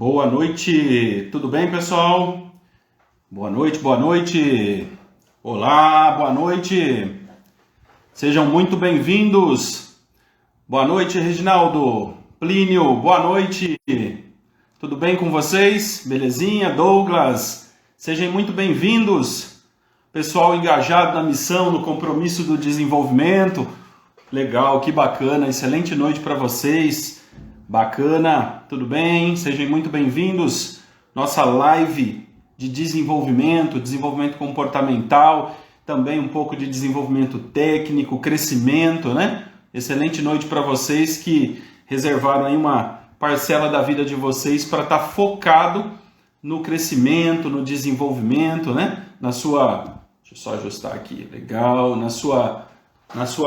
Boa noite, tudo bem, pessoal? Boa noite, boa noite. Olá, boa noite. Sejam muito bem-vindos. Boa noite, Reginaldo, Plínio, boa noite. Tudo bem com vocês? Belezinha, Douglas? Sejam muito bem-vindos. Pessoal engajado na missão, no compromisso do desenvolvimento. Legal, que bacana, excelente noite para vocês. Bacana, tudo bem? Sejam muito bem-vindos. Nossa live de desenvolvimento comportamental, também um pouco de desenvolvimento técnico, crescimento, né? Excelente noite para vocês que reservaram aí uma parcela da vida de vocês para estar focado no crescimento, no desenvolvimento, né? Deixa eu só ajustar aqui, legal, na sua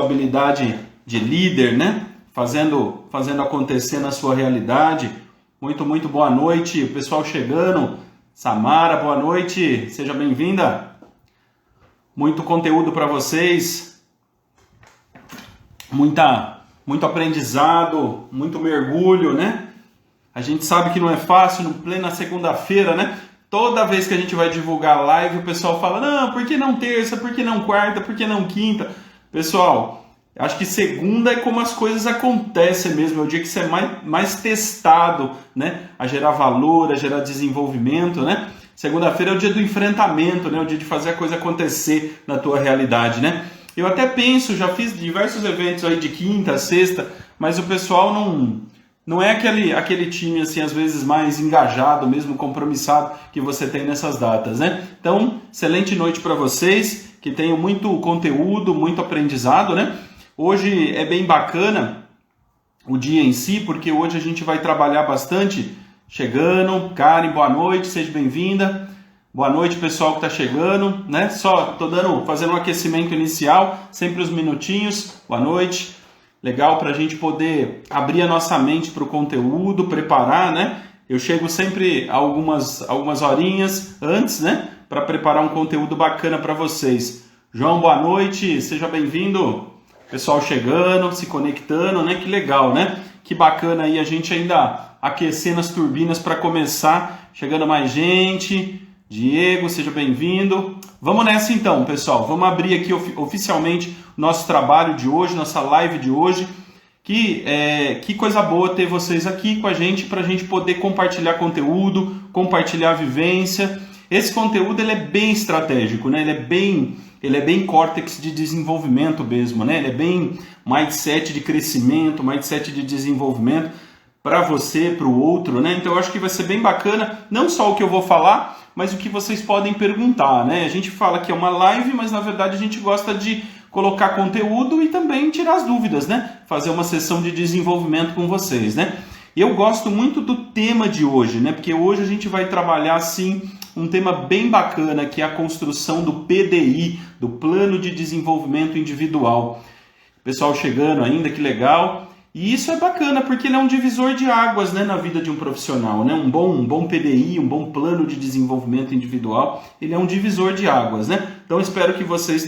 habilidade de líder, né? Fazendo acontecer na sua realidade. Muito boa noite, o pessoal chegando. Samara, boa noite, seja bem-vinda. Muito conteúdo para vocês, muito aprendizado, muito mergulho, né? A gente sabe que não é fácil, no plena segunda-feira, né? Toda vez que a gente vai divulgar live, o pessoal fala, não, por que não terça, por que não quarta, por que não quinta? Pessoal, acho que segunda é como as coisas acontecem mesmo, é o dia que você é mais testado, né? A gerar valor, a gerar desenvolvimento, né? Segunda-feira é o dia do enfrentamento, né? O dia de fazer a coisa acontecer na tua realidade, né? Eu até penso, já fiz diversos eventos aí de quinta, sexta, mas o pessoal não é aquele time, assim, às vezes mais engajado, mesmo compromissado que você tem nessas datas, né? Então, excelente noite para vocês, que tenham muito conteúdo, muito aprendizado, né? Hoje é bem bacana o dia em si, porque hoje a gente vai trabalhar bastante. Chegando, Karen, boa noite, seja bem-vinda. Boa noite, pessoal que está chegando, né? Só fazendo um aquecimento inicial, sempre uns minutinhos. Boa noite. Legal para a gente poder abrir a nossa mente para o conteúdo, preparar, né? Eu chego sempre algumas horinhas antes, né? Para preparar um conteúdo bacana para vocês. João, boa noite, seja bem-vindo. Pessoal chegando, se conectando, né? Que legal, né? Que bacana aí a gente ainda aquecendo as turbinas para começar. Chegando mais gente. Diego, seja bem-vindo. Vamos nessa então, pessoal. Vamos abrir aqui oficialmente o nosso trabalho de hoje, nossa live de hoje. Que coisa boa ter vocês aqui com a gente para a gente poder compartilhar conteúdo, compartilhar vivência. Esse conteúdo ele é bem estratégico, né? Ele é bem córtex de desenvolvimento mesmo, né? Ele é bem mindset de crescimento, mindset de desenvolvimento para você, para o outro, né? Então eu acho que vai ser bem bacana, não só o que eu vou falar, mas o que vocês podem perguntar, né? A gente fala que é uma live, mas na verdade a gente gosta de colocar conteúdo e também tirar as dúvidas, né? Fazer uma sessão de desenvolvimento com vocês, né? Eu gosto muito do tema de hoje, né? Porque hoje a gente vai trabalhar, assim, um tema bem bacana, que é a construção do PDI, do Plano de Desenvolvimento Individual. Pessoal chegando ainda, que legal. E isso é bacana, porque ele é um divisor de águas, né, na vida de um profissional, né? Um bom PDI, um bom Plano de Desenvolvimento Individual, ele é um divisor de águas, né? Então espero que vocês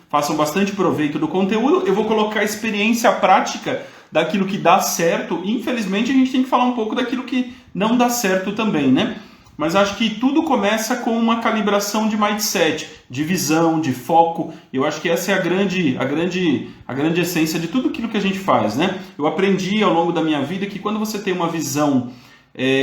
façam bastante proveito do conteúdo. Eu vou colocar a experiência prática daquilo que dá certo. Infelizmente a gente tem que falar um pouco daquilo que não dá certo também, né? Mas acho que tudo começa com uma calibração de mindset, de visão, de foco. Eu acho que essa é a grande essência de tudo aquilo que a gente faz, né? Eu aprendi ao longo da minha vida que quando você tem uma visão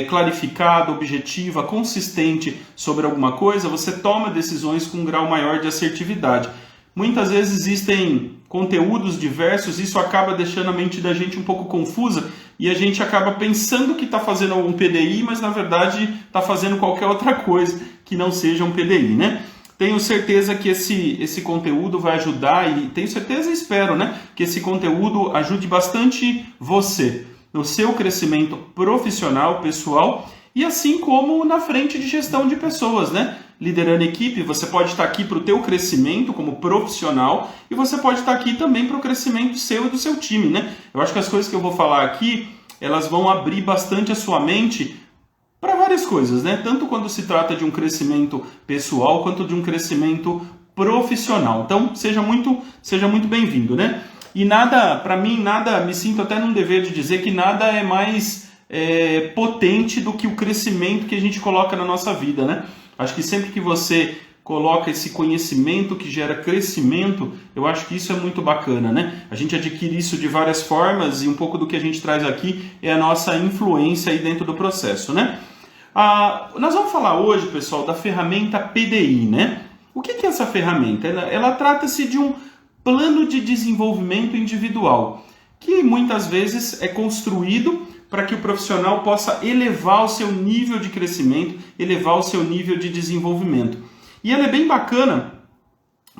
clarificada, objetiva, consistente sobre alguma coisa, você toma decisões com um grau maior de assertividade. Muitas vezes existem conteúdos diversos, isso acaba deixando a mente da gente um pouco confusa e a gente acaba pensando que está fazendo um PDI, mas na verdade está fazendo qualquer outra coisa que não seja um PDI, né? Tenho certeza que esse conteúdo vai ajudar e tenho certeza e espero, né, que esse conteúdo ajude bastante você no seu crescimento profissional, pessoal e assim como na frente de gestão de pessoas, né? Liderando equipe, você pode estar aqui para o teu crescimento como profissional e você pode estar aqui também para o crescimento seu e do seu time, né? Eu acho que as coisas que eu vou falar aqui, elas vão abrir bastante a sua mente para várias coisas, né? Tanto quando se trata de um crescimento pessoal quanto de um crescimento profissional. Então, seja muito bem-vindo, né? E nada, para mim, me sinto até num dever de dizer que nada é mais potente do que o crescimento que a gente coloca na nossa vida, né? Acho que sempre que você coloca esse conhecimento que gera crescimento, eu acho que isso é muito bacana, né? A gente adquire isso de várias formas e um pouco do que a gente traz aqui é a nossa influência aí dentro do processo, né? Nós vamos falar hoje, pessoal, da ferramenta PDI, né? O que é essa ferramenta? Ela trata-se de um plano de desenvolvimento individual, que muitas vezes é construído para que o profissional possa elevar o seu nível de crescimento, elevar o seu nível de desenvolvimento. E ela é bem bacana,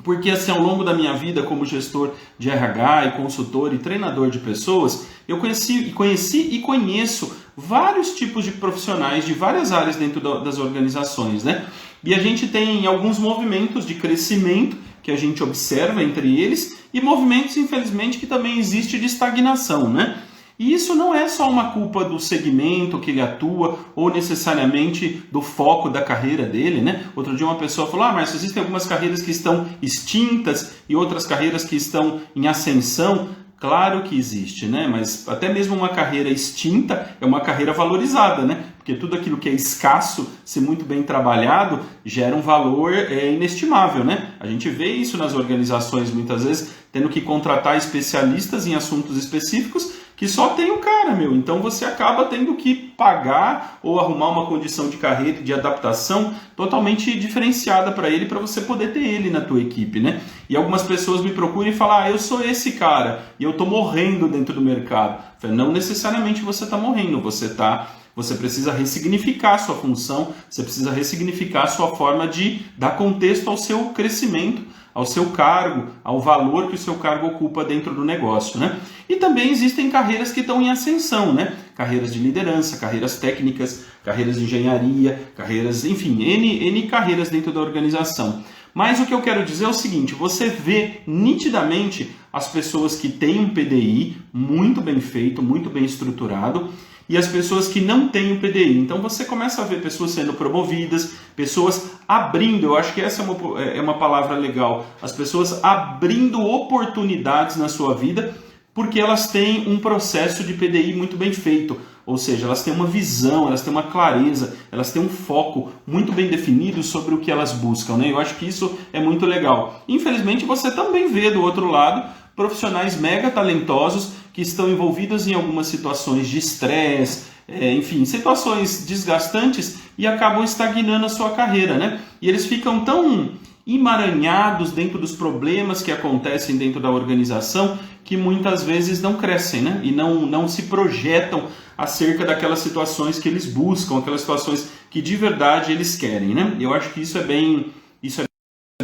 porque assim, ao longo da minha vida como gestor de RH e consultor e treinador de pessoas, eu conheci e conheço vários tipos de profissionais de várias áreas dentro das organizações, né? E a gente tem alguns movimentos de crescimento que a gente observa entre eles e movimentos, infelizmente, que também existe de estagnação, né? E isso não é só uma culpa do segmento que ele atua ou necessariamente do foco da carreira dele, né? Outro dia uma pessoa falou, mas existem algumas carreiras que estão extintas e outras carreiras que estão em ascensão. Claro que existe, né? Mas até mesmo uma carreira extinta é uma carreira valorizada, né? Porque tudo aquilo que é escasso, se muito bem trabalhado, gera um valor inestimável, né? A gente vê isso nas organizações muitas vezes, tendo que contratar especialistas em assuntos específicos que só tem o cara, meu. Então você acaba tendo que pagar ou arrumar uma condição de carreira, de adaptação totalmente diferenciada para ele, para você poder ter ele na tua equipe, né? E algumas pessoas me procuram e falam, eu sou esse cara e eu tô morrendo dentro do mercado. Eu falei, não necessariamente você tá morrendo, você precisa ressignificar a sua função, você precisa ressignificar a sua forma de dar contexto ao seu crescimento, ao seu cargo, ao valor que o seu cargo ocupa dentro do negócio, né? E também existem carreiras que estão em ascensão, né? Carreiras de liderança, carreiras técnicas, carreiras de engenharia, carreiras, enfim, N carreiras dentro da organização. Mas o que eu quero dizer é o seguinte, você vê nitidamente as pessoas que têm um PDI muito bem feito, muito bem estruturado, e as pessoas que não têm o PDI. Então você começa a ver pessoas sendo promovidas, pessoas abrindo, eu acho que essa é uma palavra legal, as pessoas abrindo oportunidades na sua vida porque elas têm um processo de PDI muito bem feito, ou seja, elas têm uma visão, elas têm uma clareza, elas têm um foco muito bem definido sobre o que elas buscam, né? Eu acho que isso é muito legal. Infelizmente você também vê do outro lado profissionais mega talentosos que estão envolvidos em algumas situações de estresse, enfim, situações desgastantes e acabam estagnando a sua carreira, né? E eles ficam tão emaranhados dentro dos problemas que acontecem dentro da organização que muitas vezes não crescem, né? E não se projetam acerca daquelas situações que eles buscam, aquelas situações que de verdade eles querem, né? Eu acho que isso é bem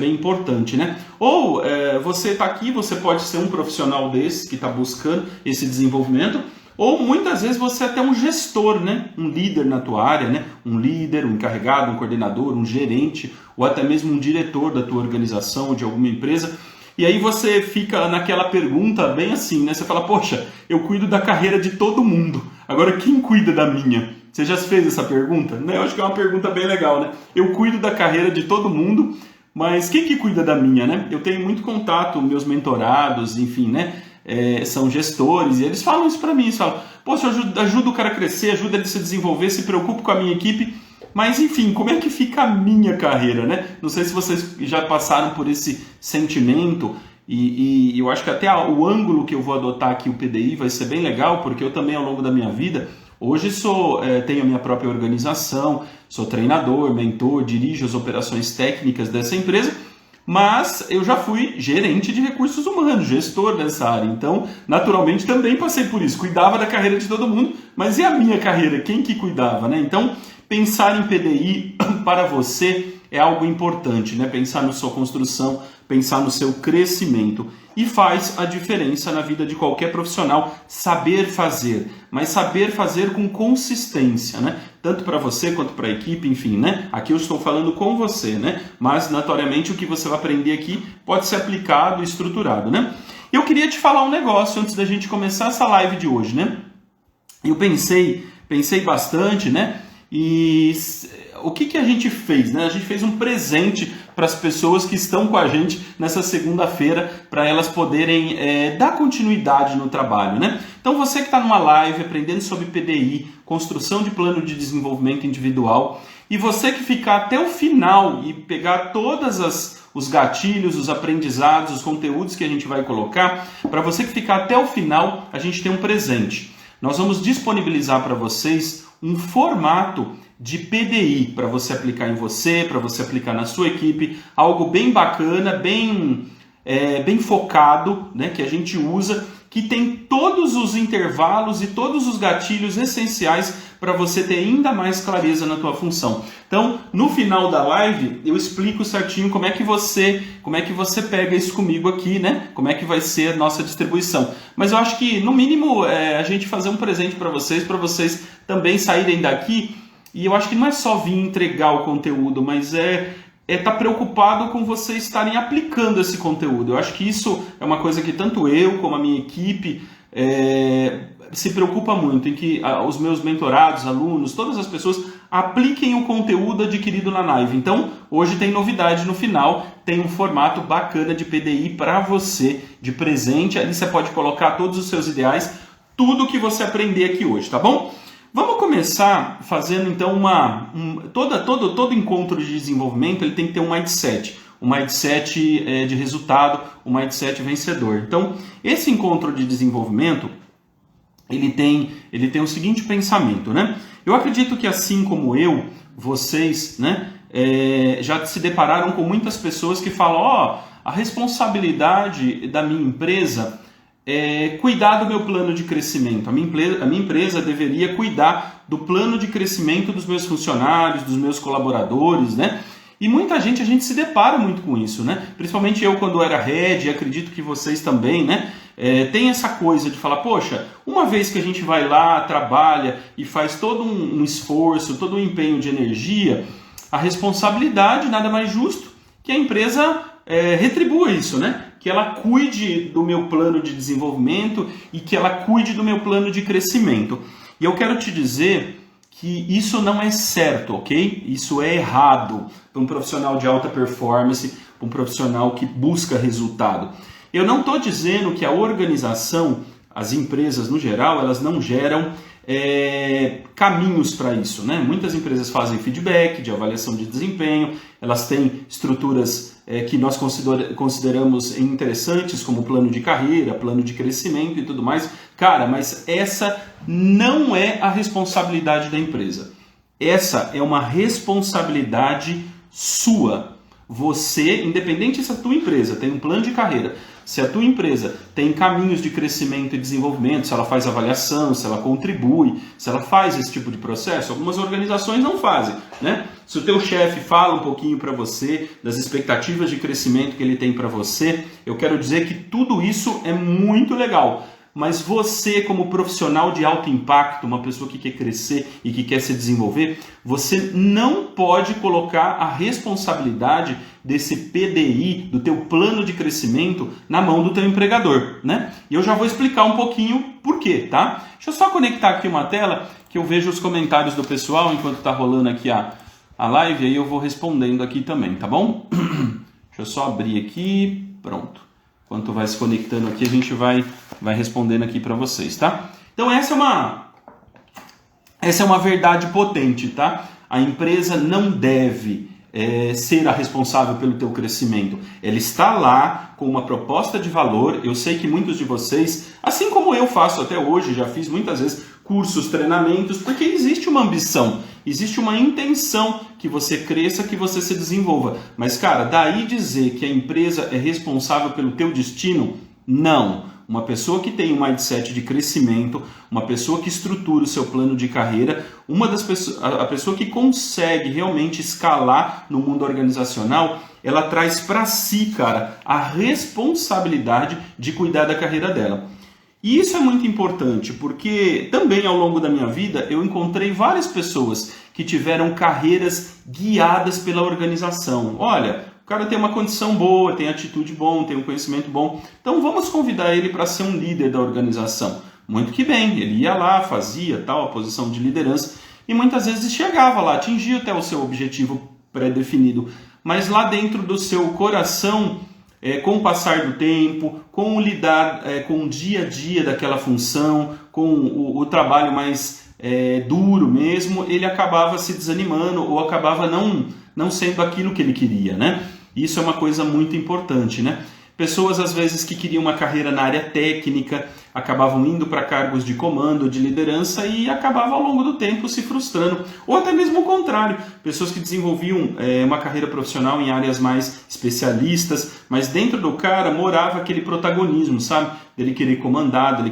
importante, né? Ou você está aqui, você pode ser um profissional desse que está buscando esse desenvolvimento, ou muitas vezes você é até um gestor, né? Um líder na tua área, né? Um líder, um encarregado, um coordenador, um gerente, ou até mesmo um diretor da tua organização ou de alguma empresa. E aí você fica naquela pergunta bem assim, né? Você fala, poxa, eu cuido da carreira de todo mundo, agora quem cuida da minha? Você já fez essa pergunta? Né? Eu acho que é uma pergunta bem legal, né? Eu cuido da carreira de todo mundo, mas quem que cuida da minha, né? Eu tenho muito contato, meus mentorados, enfim, né? São gestores e eles falam isso para mim, eles falam, poxa, eu ajudo o cara a crescer, ajuda ele a se desenvolver, se preocupo com a minha equipe, mas enfim, como é que fica a minha carreira, né? Não sei se vocês já passaram por esse sentimento e eu acho que até o ângulo que eu vou adotar aqui, o PDI, vai ser bem legal, porque eu também ao longo da minha vida, hoje tenho a minha própria organização, sou treinador, mentor, dirijo as operações técnicas dessa empresa, mas eu já fui gerente de recursos humanos, gestor dessa área, então naturalmente também passei por isso, cuidava da carreira de todo mundo, mas e a minha carreira, quem que cuidava, né? Então pensar em PDI para você é algo importante, né? Pensar na sua construção, pensar no seu crescimento. E faz a diferença na vida de qualquer profissional saber fazer, mas saber fazer com consistência, né? Tanto para você quanto para a equipe, enfim, né? Aqui eu estou falando com você, né? Mas, notoriamente, o que você vai aprender aqui pode ser aplicado e estruturado, né? Eu queria te falar um negócio antes da gente começar essa live de hoje, né? Eu pensei bastante, né? E o que a gente fez, né? A gente fez um presente para as pessoas que estão com a gente nessa segunda-feira, para elas poderem dar continuidade no trabalho, né? Então você que está numa live aprendendo sobre PDI, construção de plano de desenvolvimento individual, e você que ficar até o final e pegar os gatilhos, os aprendizados, os conteúdos que a gente vai colocar, para você que ficar até o final, a gente tem um presente. Nós vamos disponibilizar para vocês um formato de PDI para você aplicar em você, para você aplicar na sua equipe, algo bem bacana, bem focado, né, que a gente usa, que tem todos os intervalos e todos os gatilhos essenciais para você ter ainda mais clareza na tua função. Então, no final da live, eu explico certinho como é que você pega isso comigo aqui, né? Como é que vai ser a nossa distribuição. Mas eu acho que, no mínimo, a gente fazer um presente para vocês também saírem daqui. E eu acho que não é só vir entregar o conteúdo, mas estar preocupado com vocês estarem aplicando esse conteúdo. Eu acho que isso é uma coisa que tanto eu como a minha equipe se preocupa muito, em que os meus mentorados, alunos, todas as pessoas apliquem o conteúdo adquirido na live. Então, hoje tem novidade no final, tem um formato bacana de PDI para você, de presente. Ali você pode colocar todos os seus ideais, tudo que você aprender aqui hoje, tá bom? Vamos começar fazendo então todo encontro de desenvolvimento ele tem que ter um mindset de resultado, um mindset vencedor. Então, esse encontro de desenvolvimento ele tem o seguinte pensamento, né? Eu acredito que assim como vocês, né, já se depararam com muitas pessoas que falam, a responsabilidade da minha empresa cuidar do meu plano de crescimento. A minha empresa deveria cuidar do plano de crescimento dos meus funcionários, dos meus colaboradores, né? E muita gente, a gente se depara muito com isso, né? Principalmente eu quando era head, acredito que vocês também, né? Tem essa coisa de falar, poxa, uma vez que a gente vai lá, trabalha e faz todo um esforço, todo um empenho de energia, a responsabilidade nada mais justo que a empresa retribua isso, né? Que ela cuide do meu plano de desenvolvimento e que ela cuide do meu plano de crescimento. E eu quero te dizer que isso não é certo, ok? Isso é errado para um profissional de alta performance, para um profissional que busca resultado. Eu não estou dizendo que a organização, as empresas no geral, elas não geram caminhos para isso, né? Muitas empresas fazem feedback de avaliação de desempenho, elas têm estruturas que nós consideramos interessantes, como plano de carreira, plano de crescimento e tudo mais. Cara, mas essa não é a responsabilidade da empresa. Essa é uma responsabilidade sua. Você, independente se a tua empresa tem um plano de carreira, se a tua empresa tem caminhos de crescimento e desenvolvimento, se ela faz avaliação, se ela contribui, se ela faz esse tipo de processo, algumas organizações não fazem, né? Se o teu chefe fala um pouquinho para você das expectativas de crescimento que ele tem para você, eu quero dizer que tudo isso é muito legal. Mas você, como profissional de alto impacto, uma pessoa que quer crescer e que quer se desenvolver, você não pode colocar a responsabilidade desse PDI, do teu plano de crescimento, na mão do teu empregador, né? E eu já vou explicar um pouquinho por quê, tá? Deixa eu só conectar aqui uma tela que eu vejo os comentários do pessoal enquanto está rolando aqui a live, aí eu vou respondendo aqui também, tá bom? Deixa eu só abrir aqui, pronto. Enquanto vai se conectando aqui, a gente vai respondendo aqui para vocês, tá? Então essa é uma verdade potente, tá? A empresa não deve ser a responsável pelo teu crescimento. Ela está lá com uma proposta de valor. Eu sei que muitos de vocês, assim como eu faço até hoje, já fiz muitas vezes cursos, treinamentos, porque existe uma ambição, existe uma intenção que você cresça, que você se desenvolva. Mas, cara, daí dizer que a empresa é responsável pelo teu destino, não. Uma pessoa que tem um mindset de crescimento, uma pessoa que estrutura o seu plano de carreira, a pessoa que consegue realmente escalar no mundo organizacional, ela traz para si, cara, a responsabilidade de cuidar da carreira dela. E isso é muito importante, porque também ao longo da minha vida eu encontrei várias pessoas que tiveram carreiras guiadas pela organização. Olha, o cara tem uma condição boa, tem atitude bom, tem um conhecimento bom, então vamos convidar ele para ser um líder da organização. Muito que bem, ele ia lá, fazia tal, a posição de liderança. E muitas vezes chegava lá, atingia até o seu objetivo pré-definido, mas lá dentro do seu coração, com o passar do tempo, com o lidar com o dia a dia daquela função, com o trabalho mais duro mesmo, ele acabava se desanimando ou acabava não sendo aquilo que ele queria, né? Isso é uma coisa muito importante, né? Pessoas, às vezes, que queriam uma carreira na área técnica, acabavam indo para cargos de comando, de liderança e acabavam, ao longo do tempo, se frustrando. Ou até mesmo o contrário, pessoas que desenvolviam uma carreira profissional em áreas mais especialistas, mas dentro do cara morava aquele protagonismo, sabe? Dele querer comandar, dele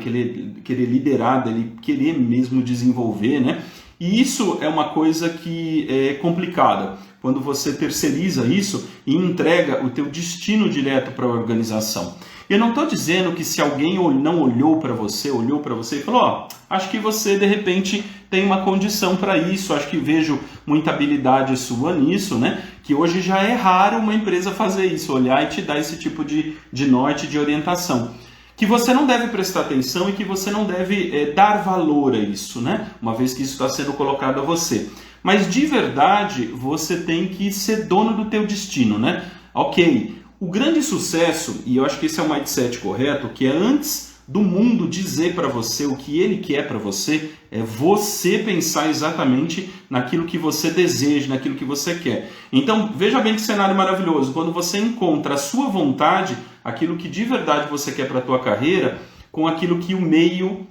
querer liderar, dele querer mesmo desenvolver, né? E isso é uma coisa que é complicada. Quando você terceiriza isso e entrega o teu destino direto para a organização. Eu não estou dizendo que se alguém não olhou para você e falou, acho que você de repente tem uma condição para isso, acho que vejo muita habilidade sua nisso, né? Que hoje já é raro uma empresa fazer isso, olhar e te dar esse tipo de norte, de orientação. Que você não deve prestar atenção e que você não deve dar valor a isso, né? Uma vez que isso está sendo colocado a você. Mas de verdade, você tem que ser dono do teu destino, né? Ok, o grande sucesso, e eu acho que esse é o mindset correto, que é antes do mundo dizer para você o que ele quer para você, é você pensar exatamente naquilo que você deseja, naquilo que você quer. Então, veja bem que cenário maravilhoso, quando você encontra a sua vontade, aquilo que de verdade você quer para a tua carreira, com aquilo que o meio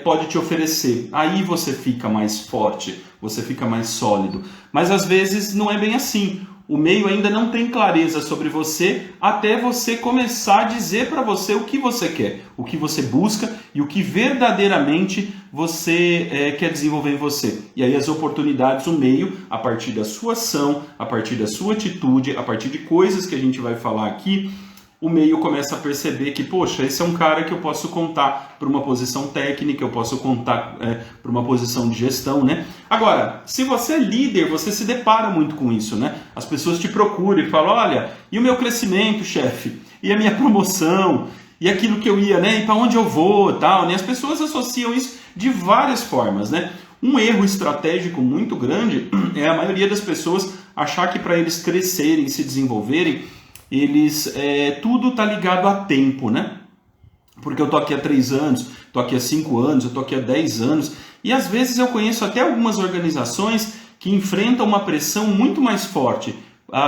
pode te oferecer. Aí você fica mais forte, você fica mais sólido. Mas às vezes não é bem assim. O meio ainda não tem clareza sobre você até você começar a dizer para você o que você quer, o que você busca e o que verdadeiramente você quer desenvolver em você. E aí as oportunidades, o meio, a partir da sua ação, a partir da sua atitude, a partir de coisas que a gente vai falar aqui, o meio começa a perceber que, poxa, esse é um cara que eu posso contar para uma posição técnica, eu posso contar para uma posição de gestão, né? Agora, se você é líder, você se depara muito com isso, né? As pessoas te procuram e falam, olha, e o meu crescimento, chefe? E a minha promoção? E aquilo que eu ia, né? E para onde eu vou, tal, né? As pessoas associam isso de várias formas, né? Um erro estratégico muito grande é a maioria das pessoas achar que para eles crescerem, se desenvolverem, tudo está ligado a tempo, né? Porque eu tô aqui há 3 anos, tô aqui há 5 anos, eu tô aqui há 10 anos, e às vezes eu conheço até algumas organizações que enfrentam uma pressão muito mais forte,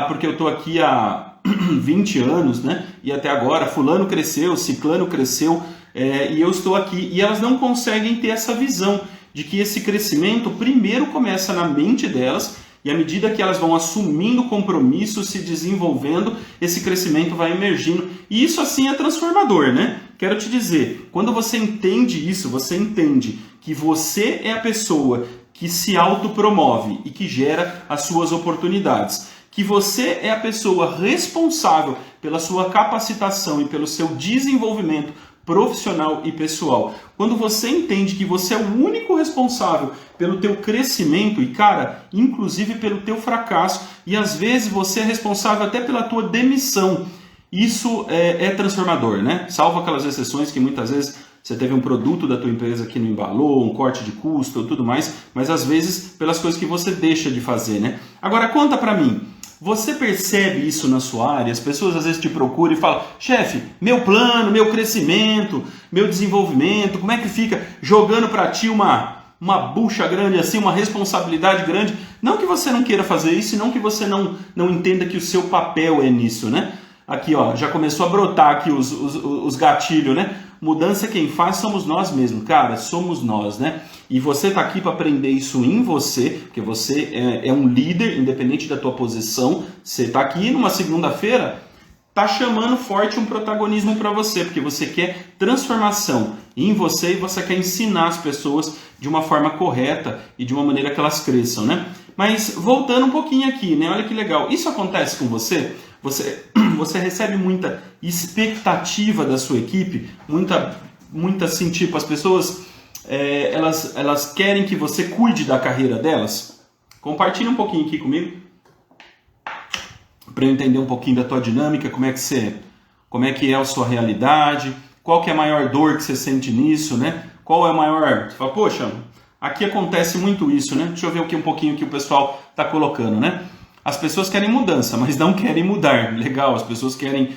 porque eu tô aqui há 20 anos, né? E até agora fulano cresceu, ciclano cresceu, e eu estou aqui, e elas não conseguem ter essa visão de que esse crescimento primeiro começa na mente delas, e à medida que elas vão assumindo compromisso, se desenvolvendo, esse crescimento vai emergindo. E isso assim é transformador, né? Quero te dizer, quando você entende isso, você entende que você é a pessoa que se autopromove e que gera as suas oportunidades. Que você é a pessoa responsável pela sua capacitação e pelo seu desenvolvimento profissional e pessoal. Quando você entende que você é o único responsável pelo teu crescimento e, cara, inclusive pelo teu fracasso, e às vezes você é responsável até pela tua demissão, isso é transformador, né? Salvo aquelas exceções que muitas vezes você teve um produto da tua empresa que não embalou, um corte de custo ou tudo mais, mas às vezes pelas coisas que você deixa de fazer, né? Agora conta pra mim, você percebe isso na sua área? As pessoas às vezes te procuram e falam, chefe, meu plano, meu crescimento, meu desenvolvimento, como é que fica jogando para ti uma bucha grande assim, uma responsabilidade grande? Não que você não queira fazer isso, não que você não entenda que o seu papel é nisso, né? Aqui, ó, já começou a brotar aqui os gatilhos, né? Mudança quem faz somos nós mesmos, cara, somos nós, né? E você tá aqui para aprender isso em você, porque você é um líder, independente da tua posição. Você tá aqui numa segunda-feira, tá chamando forte um protagonismo para você, porque você quer transformação em você e você quer ensinar as pessoas de uma forma correta e de uma maneira que elas cresçam, né? Mas voltando um pouquinho aqui, né? Olha que legal. Isso acontece com você? Você recebe muita expectativa da sua equipe, muita assim, tipo, as pessoas elas querem que você cuide da carreira delas? Compartilha um pouquinho aqui comigo para eu entender um pouquinho da tua dinâmica, como é que é a sua realidade, qual que é a maior dor que você sente nisso, né? Qual é a maior... Você fala, poxa, aqui acontece muito isso, né? Deixa eu ver aqui um pouquinho que o pessoal está colocando, né? As pessoas querem mudança, mas não querem mudar. Legal, as pessoas querem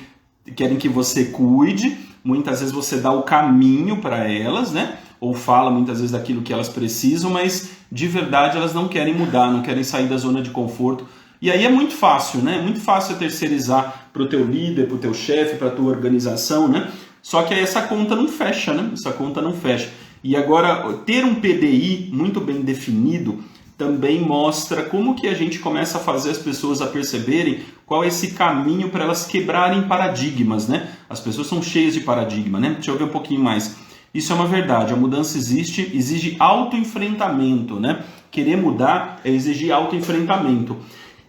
que você cuide, muitas vezes você dá o caminho para elas, né? Ou fala muitas vezes daquilo que elas precisam, mas de verdade elas não querem mudar, não querem sair da zona de conforto. E aí é muito fácil, né? Muito fácil terceirizar para o teu líder, para o teu chefe, para a tua organização, né? Só que aí essa conta não fecha, né? Essa conta não fecha. E agora, ter um PDI muito bem definido também mostra como que a gente começa a fazer as pessoas a perceberem qual é esse caminho para elas quebrarem paradigmas, né? As pessoas são cheias de paradigma, né? Deixa eu ver um pouquinho mais. Isso é uma verdade, a mudança exige autoenfrentamento, né? Querer mudar é exigir autoenfrentamento.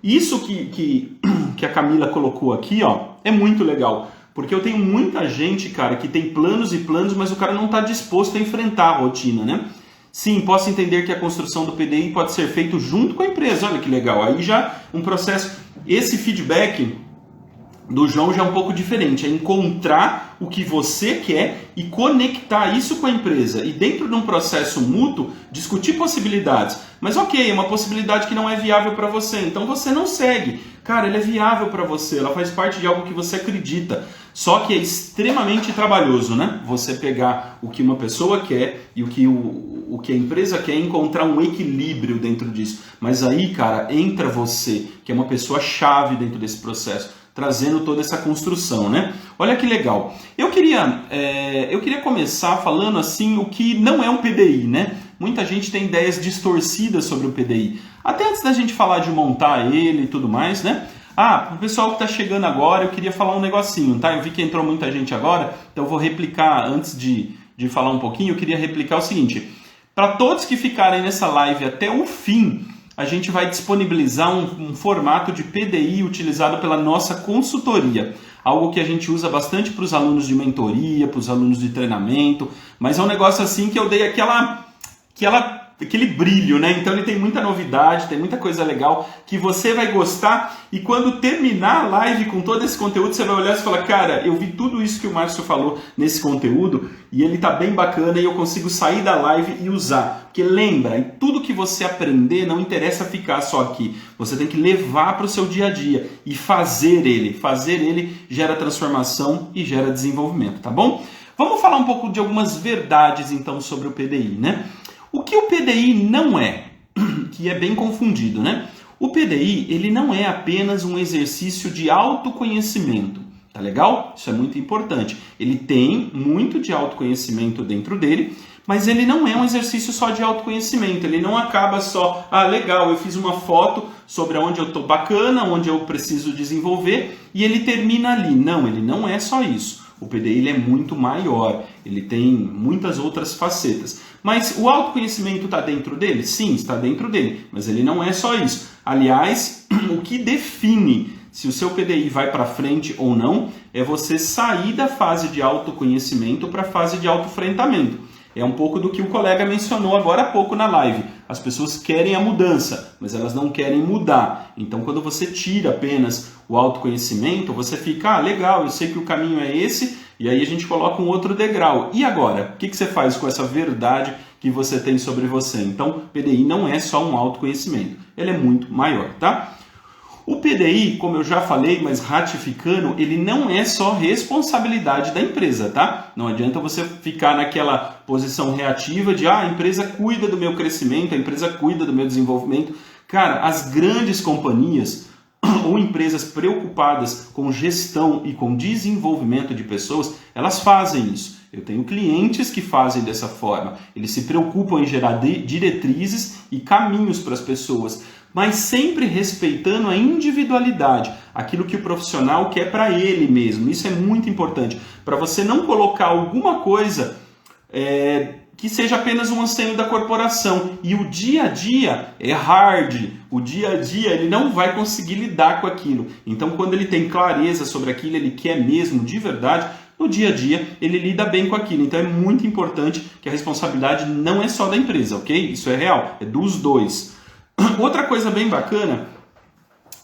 Isso que a Camila colocou aqui, ó, é muito legal, porque eu tenho muita gente, cara, que tem planos e planos, mas o cara não está disposto a enfrentar a rotina, né? Sim, posso entender que a construção do PDI pode ser feito junto com a empresa, olha que legal, aí já um processo, esse feedback do João já é um pouco diferente, é encontrar o que você quer e conectar isso com a empresa. E dentro de um processo mútuo, discutir possibilidades. Mas ok, é uma possibilidade que não é viável para você, então você não segue. Cara, ela é viável para você, ela faz parte de algo que você acredita. Só que é extremamente trabalhoso, né? Você pegar o que uma pessoa quer e o que a empresa quer, encontrar um equilíbrio dentro disso. Mas aí, cara, entra você, que é uma pessoa chave dentro desse processo, trazendo toda essa construção, né? Olha que legal. Eu queria começar falando assim o que não é um PDI, né? Muita gente tem ideias distorcidas sobre o PDI. Até antes da gente falar de montar ele e tudo mais, né? Para o pessoal que está chegando agora, eu queria falar um negocinho, tá? Eu vi que entrou muita gente agora, então eu vou replicar, antes de falar um pouquinho, eu queria replicar o seguinte. Para todos que ficarem nessa live até o fim, a gente vai disponibilizar um formato de PDI utilizado pela nossa consultoria. Algo que a gente usa bastante para os alunos de mentoria, para os alunos de treinamento, mas é um negócio assim que eu dei aquele brilho, né? Então ele tem muita novidade, tem muita coisa legal que você vai gostar, e quando terminar a live com todo esse conteúdo, você vai olhar e falar, cara, eu vi tudo isso que o Márcio falou nesse conteúdo e ele tá bem bacana e eu consigo sair da live e usar. Porque lembra, tudo que você aprender não interessa ficar só aqui, você tem que levar para o seu dia a dia e fazer ele gera transformação e gera desenvolvimento, tá bom? Vamos falar um pouco de algumas verdades então sobre o PDI, né? O que o PDI não é, que é bem confundido, né? O PDI, ele não é apenas um exercício de autoconhecimento, tá legal? Isso é muito importante. Ele tem muito de autoconhecimento dentro dele, mas ele não é um exercício só de autoconhecimento. Ele não acaba só, legal, eu fiz uma foto sobre onde eu tô bacana, onde eu preciso desenvolver, e ele termina ali. Não, ele não é só isso. O PDI ele é muito maior, ele tem muitas outras facetas. Mas o autoconhecimento está dentro dele? Sim, está dentro dele, mas ele não é só isso. Aliás, o que define se o seu PDI vai para frente ou não é você sair da fase de autoconhecimento para a fase de autoenfrentamento. É um pouco do que o colega mencionou agora há pouco na live. As pessoas querem a mudança, mas elas não querem mudar. Então, quando você tira apenas o autoconhecimento, você fica, legal, eu sei que o caminho é esse, e aí a gente coloca um outro degrau. E agora? O que você faz com essa verdade que você tem sobre você? Então, PDI não é só um autoconhecimento, ele é muito maior, tá? O PDI, como eu já falei, mas ratificando, ele não é só responsabilidade da empresa, tá? Não adianta você ficar naquela posição reativa de a empresa cuida do meu crescimento, a empresa cuida do meu desenvolvimento. Cara, as grandes companhias ou empresas preocupadas com gestão e com desenvolvimento de pessoas, elas fazem isso. Eu tenho clientes que fazem dessa forma. Eles se preocupam em gerar diretrizes e caminhos para as pessoas, mas sempre respeitando a individualidade, aquilo que o profissional quer para ele mesmo. Isso é muito importante, para você não colocar alguma coisa que seja apenas um anseio da corporação. E o dia a dia é hard, o dia a dia ele não vai conseguir lidar com aquilo. Então, quando ele tem clareza sobre aquilo, ele quer mesmo, de verdade, no dia a dia ele lida bem com aquilo. Então é muito importante que a responsabilidade não é só da empresa, ok? Isso é real, é dos dois. Outra coisa bem bacana,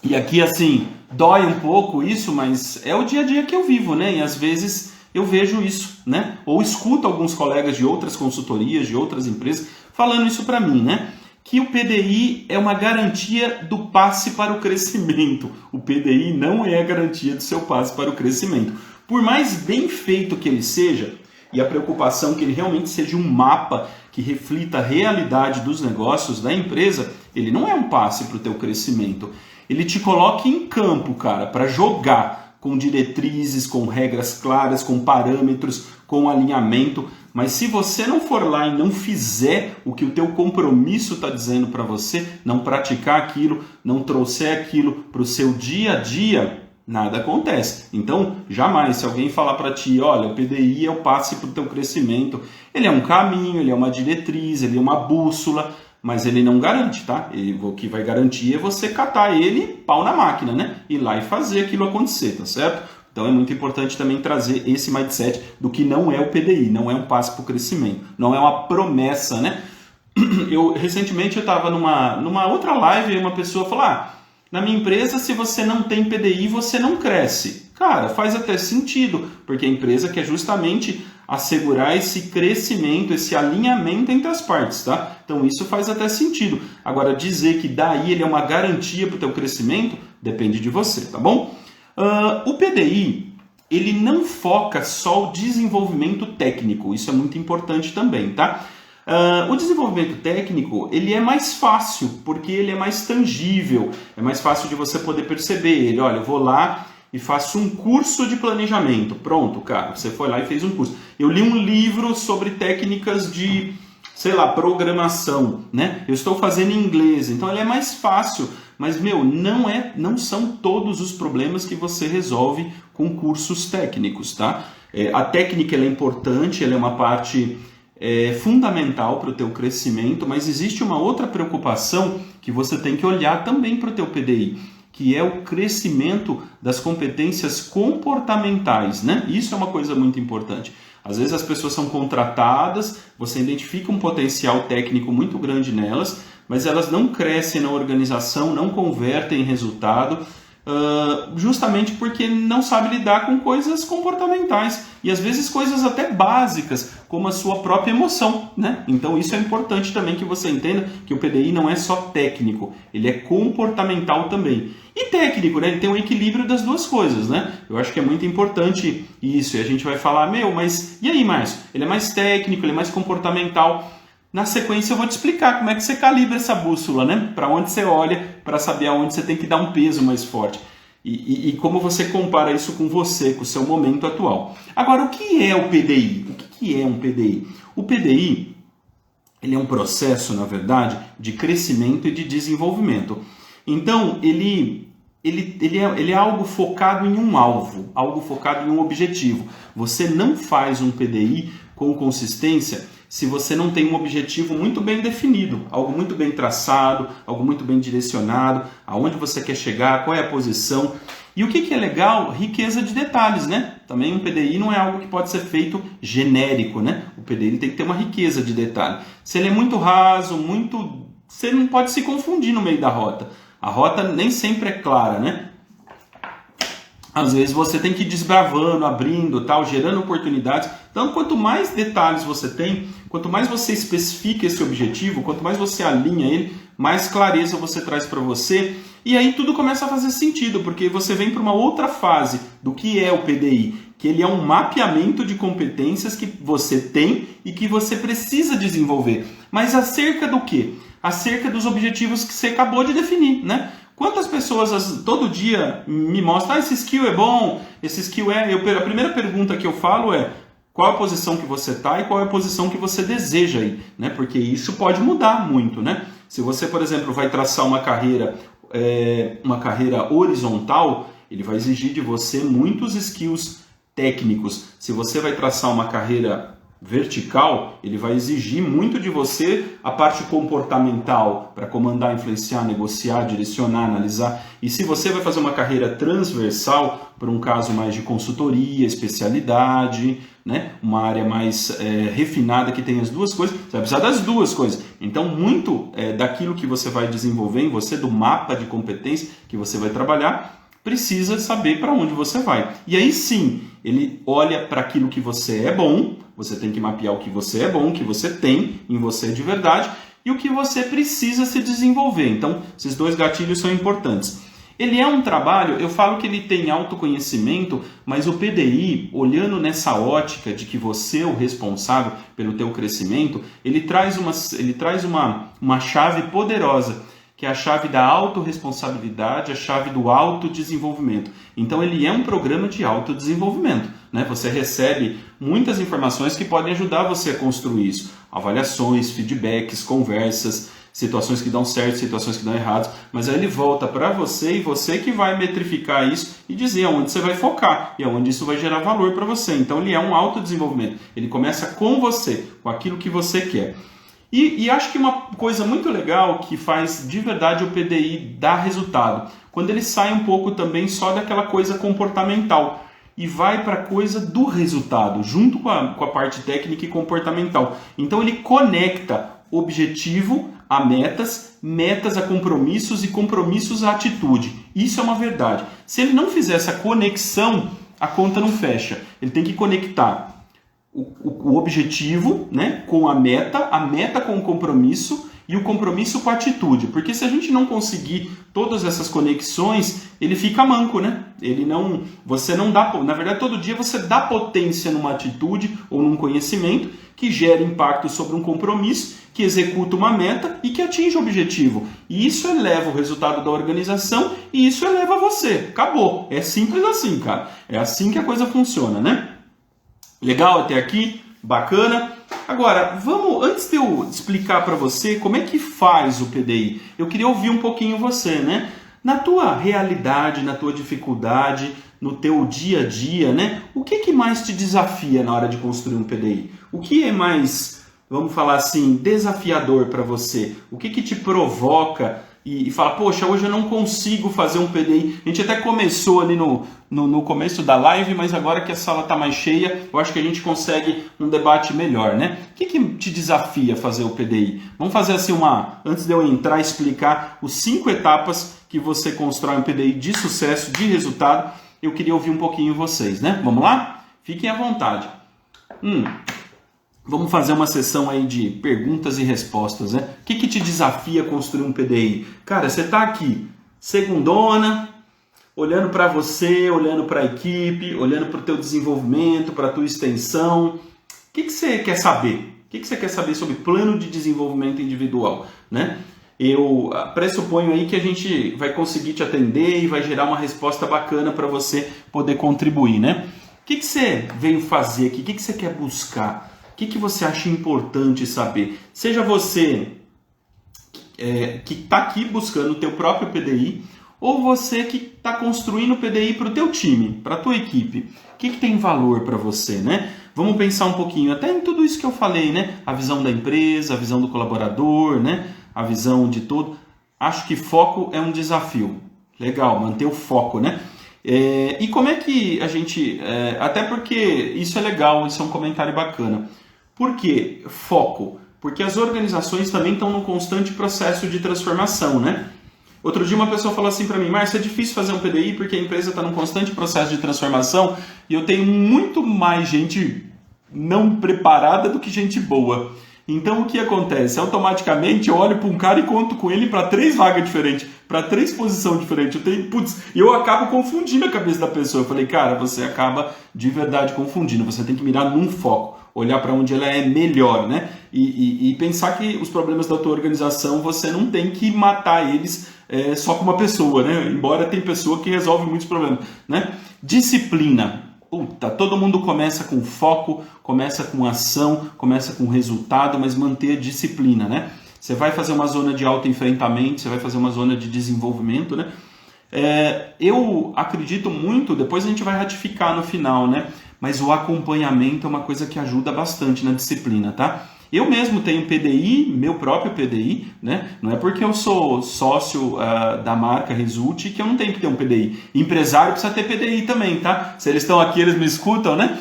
e aqui assim, dói um pouco isso, mas é o dia a dia que eu vivo, né? E às vezes eu vejo isso, né? Ou escuto alguns colegas de outras consultorias, de outras empresas, falando isso para mim, né? Que o PDI é uma garantia do passe para o crescimento. O PDI não é a garantia do seu passe para o crescimento. Por mais bem feito que ele seja, e a preocupação que ele realmente seja um mapa que reflita a realidade dos negócios da empresa, ele não é um passe para o teu crescimento. Ele te coloca em campo, cara, para jogar com diretrizes, com regras claras, com parâmetros, com alinhamento. Mas se você não for lá e não fizer o que o teu compromisso está dizendo para você, não praticar aquilo, não trouxer aquilo para o seu dia a dia, nada acontece. Então, jamais, se alguém falar para ti, olha, o PDI é o passe para o teu crescimento, ele é um caminho, ele é uma diretriz, ele é uma bússola, mas ele não garante, tá? O que vai garantir é você catar ele, pau na máquina, né? Ir lá e fazer aquilo acontecer, tá certo? Então é muito importante também trazer esse mindset do que não é o PDI, não é um passo para o crescimento, não é uma promessa, né? Recentemente eu estava numa outra live e uma pessoa falou, na minha empresa se você não tem PDI você não cresce. Cara, faz até sentido, porque a empresa quer justamente assegurar esse crescimento, esse alinhamento entre as partes, tá? Então isso faz até sentido. Agora dizer que daí ele é uma garantia para o teu crescimento, depende de você, tá bom? O PDI, ele não foca só o desenvolvimento técnico, isso é muito importante também, tá? O desenvolvimento técnico, ele é mais fácil, porque ele é mais tangível, é mais fácil de você poder perceber ele. Olha, eu vou lá e faço um curso de planejamento. Pronto, cara, você foi lá e fez um curso. Eu li um livro sobre técnicas de, sei lá, programação, né? Eu estou fazendo em inglês, então ele é mais fácil. Mas, não são todos os problemas que você resolve com cursos técnicos, tá? A técnica ela é importante, ela é uma parte fundamental para o teu crescimento, mas existe uma outra preocupação que você tem que olhar também para o teu PDI, que é o crescimento das competências comportamentais, né? Isso é uma coisa muito importante. Às vezes as pessoas são contratadas, você identifica um potencial técnico muito grande nelas, mas elas não crescem na organização, não convertem em resultado, justamente porque não sabe lidar com coisas comportamentais e às vezes coisas até básicas, como a sua própria emoção, né? Então isso é importante também que você entenda que o PDI não é só técnico, ele é comportamental também. E técnico, né? Ele tem um equilíbrio das duas coisas, né? Eu acho que é muito importante isso, e a gente vai falar, mas e aí, Márcio? Ele é mais técnico, ele é mais comportamental. Na sequência eu vou te explicar como é que você calibra essa bússola, né? Para onde você olha, para saber aonde você tem que dar um peso mais forte. E como você compara isso com você, com o seu momento atual. Agora, o que é o PDI? O que é um PDI? O PDI ele é um processo, na verdade, de crescimento e de desenvolvimento. Então, ele é algo focado em um alvo, algo focado em um objetivo. Você não faz um PDI com consistência se você não tem um objetivo muito bem definido, algo muito bem traçado, algo muito bem direcionado, aonde você quer chegar, qual é a posição. E o que é legal? Riqueza de detalhes, né? Também um PDI não é algo que pode ser feito genérico, né? O PDI tem que ter uma riqueza de detalhe. Se ele é muito raso, você não pode se confundir no meio da rota. A rota nem sempre é clara, né? Às vezes você tem que ir desbravando, abrindo, tal, gerando oportunidades. Então, quanto mais detalhes você tem, quanto mais você especifica esse objetivo, quanto mais você alinha ele, mais clareza você traz para você. E aí tudo começa a fazer sentido, porque você vem para uma outra fase do que é o PDI, que ele é um mapeamento de competências que você tem e que você precisa desenvolver. Mas acerca do quê? Acerca dos objetivos que você acabou de definir, né? Quantas pessoas todo dia me mostram, esse skill é bom, esse skill é... A primeira pergunta que eu falo é, qual a posição que você está e qual é a posição que você deseja aí, né? Porque isso pode mudar muito, né? Se você, por exemplo, vai traçar uma carreira horizontal, ele vai exigir de você muitos skills técnicos. Se você vai traçar uma carreira vertical, ele vai exigir muito de você a parte comportamental para comandar, influenciar, negociar, direcionar, analisar. E se você vai fazer uma carreira transversal, para um caso mais de consultoria, especialidade, né? Uma área mais refinada que tem as duas coisas, você vai precisar das duas coisas. Então, muito daquilo que você vai desenvolver em você, do mapa de competência que você vai trabalhar, precisa saber para onde você vai. E aí sim, ele olha para aquilo que você é bom, Você tem que mapear o que você é bom, o que você tem em você de verdade e o que você precisa se desenvolver. Então, esses dois gatilhos são importantes. Ele é um trabalho, eu falo que ele tem autoconhecimento, mas o PDI, olhando nessa ótica de que você é o responsável pelo teu crescimento, ele traz uma chave poderosa, que é a chave da autorresponsabilidade, a chave do autodesenvolvimento. Então ele é um programa de autodesenvolvimento, né? Você recebe muitas informações que podem ajudar você a construir isso. Avaliações, feedbacks, conversas, situações que dão certo, situações que dão errado, mas aí ele volta para você e você que vai metrificar isso e dizer aonde você vai focar e aonde isso vai gerar valor para você. Então ele é um autodesenvolvimento, ele começa com você, com aquilo que você quer. E acho que uma coisa muito legal que faz de verdade o PDI dar resultado, quando ele sai um pouco também só daquela coisa comportamental e vai para a coisa do resultado, junto com a parte técnica e comportamental. Então ele conecta objetivo a metas, metas a compromissos e compromissos a atitude. Isso é uma verdade. Se ele não fizer essa conexão, a conta não fecha. Ele tem que conectar o objetivo, né, com a meta com o compromisso e o compromisso com a atitude. Porque se a gente não conseguir todas essas conexões, ele fica manco, né? Você não dá, na verdade, todo dia você dá potência numa atitude ou num conhecimento que gera impacto sobre um compromisso, que executa uma meta e que atinge o objetivo. E isso eleva o resultado da organização e isso eleva você. Acabou. É simples assim, cara. É assim que a coisa funciona, né? Legal até aqui? Bacana. Agora, antes de eu explicar para você como é que faz o PDI, eu queria ouvir um pouquinho você, né? Na tua realidade, na tua dificuldade, no teu dia a dia, né? O que mais te desafia na hora de construir um PDI? O que é mais, vamos falar assim, desafiador para você? O que te provoca e fala, poxa, hoje eu não consigo fazer um PDI. A gente até começou ali no começo da live, mas agora que a sala está mais cheia, eu acho que a gente consegue um debate melhor, né? O que te desafia fazer o PDI? Vamos fazer assim antes de eu entrar e explicar os 5 etapas que você constrói um PDI de sucesso, de resultado. Eu queria ouvir um pouquinho vocês, né? Vamos lá? Fiquem à vontade. Vamos fazer uma sessão aí de perguntas e respostas, né? O que te desafia a construir um PDI? Cara, você está aqui, segundona, olhando para você, olhando para a equipe, olhando para o teu desenvolvimento, para a tua extensão. O que você quer saber? O que você quer saber sobre plano de desenvolvimento individual, né? Eu pressuponho aí que a gente vai conseguir te atender e vai gerar uma resposta bacana para você poder contribuir, né? O que você veio fazer aqui? O que você quer buscar? O que você acha importante saber? Seja você que está aqui buscando o teu próprio PDI ou você que está construindo o PDI para o teu time, para a tua equipe. O que tem valor para você, né? Vamos pensar um pouquinho até em tudo isso que eu falei, né? A visão da empresa, a visão do colaborador, né? A visão de tudo. Acho que foco é um desafio. Legal, manter o foco, né? E como é que a gente... até porque isso é legal, isso é um comentário bacana. Por que foco? Porque as organizações também estão num constante processo de transformação, né? Outro dia uma pessoa falou assim para mim, Márcio, é difícil fazer um PDI porque a empresa está num constante processo de transformação e eu tenho muito mais gente não preparada do que gente boa. Então o que acontece? Automaticamente eu olho para um cara e conto com ele para 3 vagas diferentes, para 3 posições diferentes. Eu acabo confundindo a cabeça da pessoa. Eu falei, cara, você acaba de verdade confundindo. Você tem que mirar num foco, olhar para onde ela é melhor, né? E pensar que os problemas da tua organização você não tem que matar eles só com uma pessoa, né? Embora tem pessoa que resolve muitos problemas, né? Disciplina. Todo mundo começa com foco, começa com ação, começa com resultado, mas manter a disciplina, né? Você vai fazer uma zona de autoenfrentamento, você vai fazer uma zona de desenvolvimento, né? Eu acredito muito, depois a gente vai ratificar no final, né? Mas o acompanhamento é uma coisa que ajuda bastante na disciplina, tá? Eu mesmo tenho PDI, meu próprio PDI, né? Não é porque eu sou sócio da marca Result que eu não tenho que ter um PDI. Empresário precisa ter PDI também, tá? Se eles estão aqui, eles me escutam, né?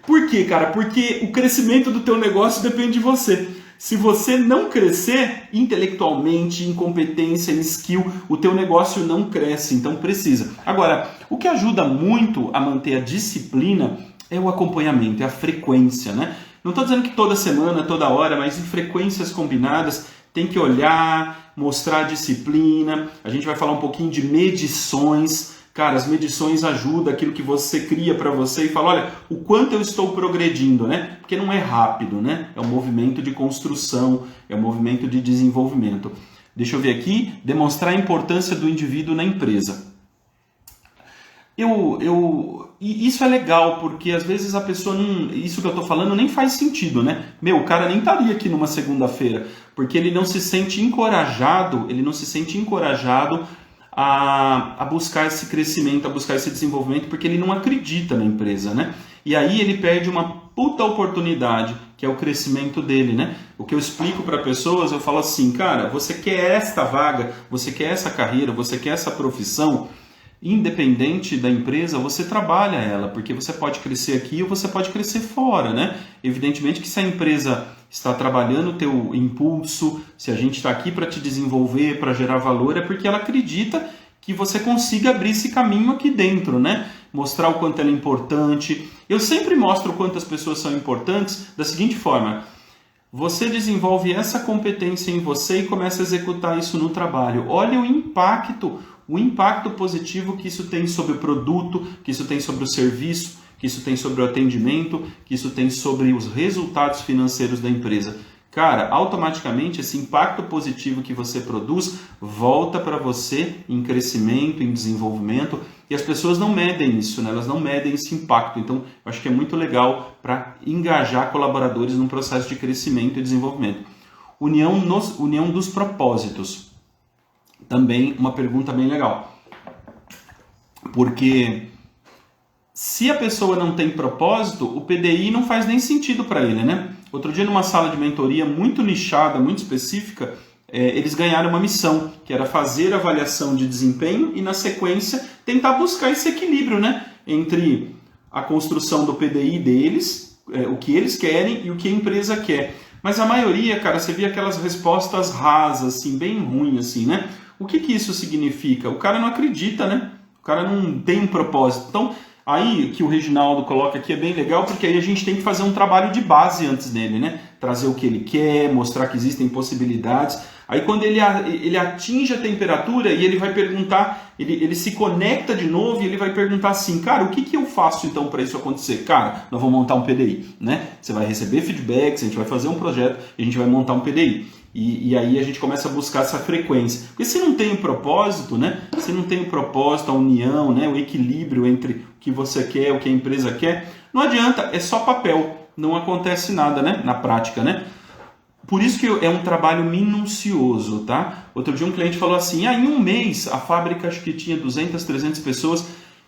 Por quê, cara? Porque o crescimento do teu negócio depende de você. Se você não crescer intelectualmente, em competência, em skill, o teu negócio não cresce, então precisa. Agora, o que ajuda muito a manter a disciplina é o acompanhamento, é a frequência, né? Não estou dizendo que toda semana, toda hora, mas em frequências combinadas, tem que olhar, mostrar disciplina. A gente vai falar um pouquinho de medições. Cara, as medições ajudam aquilo que você cria para você e fala, olha, o quanto eu estou progredindo, né? Porque não é rápido, né? É um movimento de construção, é um movimento de desenvolvimento. Deixa eu ver aqui, demonstrar a importância do indivíduo na empresa. E isso é legal, porque às vezes a pessoa não... Isso que eu estou falando nem faz sentido, né? Meu, o cara nem estaria aqui numa segunda-feira, porque ele não se sente encorajado, a buscar esse crescimento, a buscar esse desenvolvimento, porque ele não acredita na empresa, né? E aí ele perde uma puta oportunidade, que é o crescimento dele, né? O que eu explico para pessoas, eu falo assim, cara, você quer esta vaga, você quer essa carreira, você quer essa profissão, independente da empresa, você trabalha ela, porque você pode crescer aqui ou você pode crescer fora, né? Evidentemente que se a empresa está trabalhando o teu impulso, se a gente está aqui para te desenvolver, para gerar valor, é porque ela acredita que você consiga abrir esse caminho aqui dentro, né? Mostrar o quanto ela é importante. Eu sempre mostro o quanto as pessoas são importantes da seguinte forma: você desenvolve essa competência em você e começa a executar isso no trabalho. Olha o impacto positivo que isso tem sobre o produto, que isso tem sobre o serviço, que isso tem sobre o atendimento, que isso tem sobre os resultados financeiros da empresa. Cara, automaticamente esse impacto positivo que você produz volta para você em crescimento, em desenvolvimento, e as pessoas não medem isso, né? Elas não medem esse impacto. Então, eu acho que é muito legal para engajar colaboradores num processo de crescimento e desenvolvimento. União dos propósitos. Também uma pergunta bem legal. Porque se a pessoa não tem propósito, o PDI não faz nem sentido para ele, né? Outro dia, numa sala de mentoria muito nichada, muito específica, eles ganharam uma missão, que era fazer avaliação de desempenho e, na sequência, tentar buscar esse equilíbrio, né? Entre a construção do PDI deles, o que eles querem e o que a empresa quer. Mas a maioria, cara, você via aquelas respostas rasas, assim, bem ruins, assim, né? O que isso significa? O cara não acredita, né? O cara não tem um propósito. Então, aí que o Reginaldo coloca aqui é bem legal, porque aí a gente tem que fazer um trabalho de base antes dele, né? Trazer o que ele quer, mostrar que existem possibilidades. Aí quando ele atinge a temperatura e ele vai perguntar, ele se conecta de novo e ele vai perguntar assim, cara, o que eu faço então para isso acontecer? Cara, nós vamos montar um PDI, né? Você vai receber feedbacks, a gente vai fazer um projeto e a gente vai montar um PDI. E aí a gente começa a buscar essa frequência. Porque se não tem o propósito, né? Se não tem o propósito, a união, né? O equilíbrio entre o que você quer, o que a empresa quer, não adianta, é só papel. Não acontece nada, né? Na prática, né? Por isso que é um trabalho minucioso, tá? Outro dia um cliente falou assim, em um mês, a fábrica acho que tinha 200, 300 pessoas,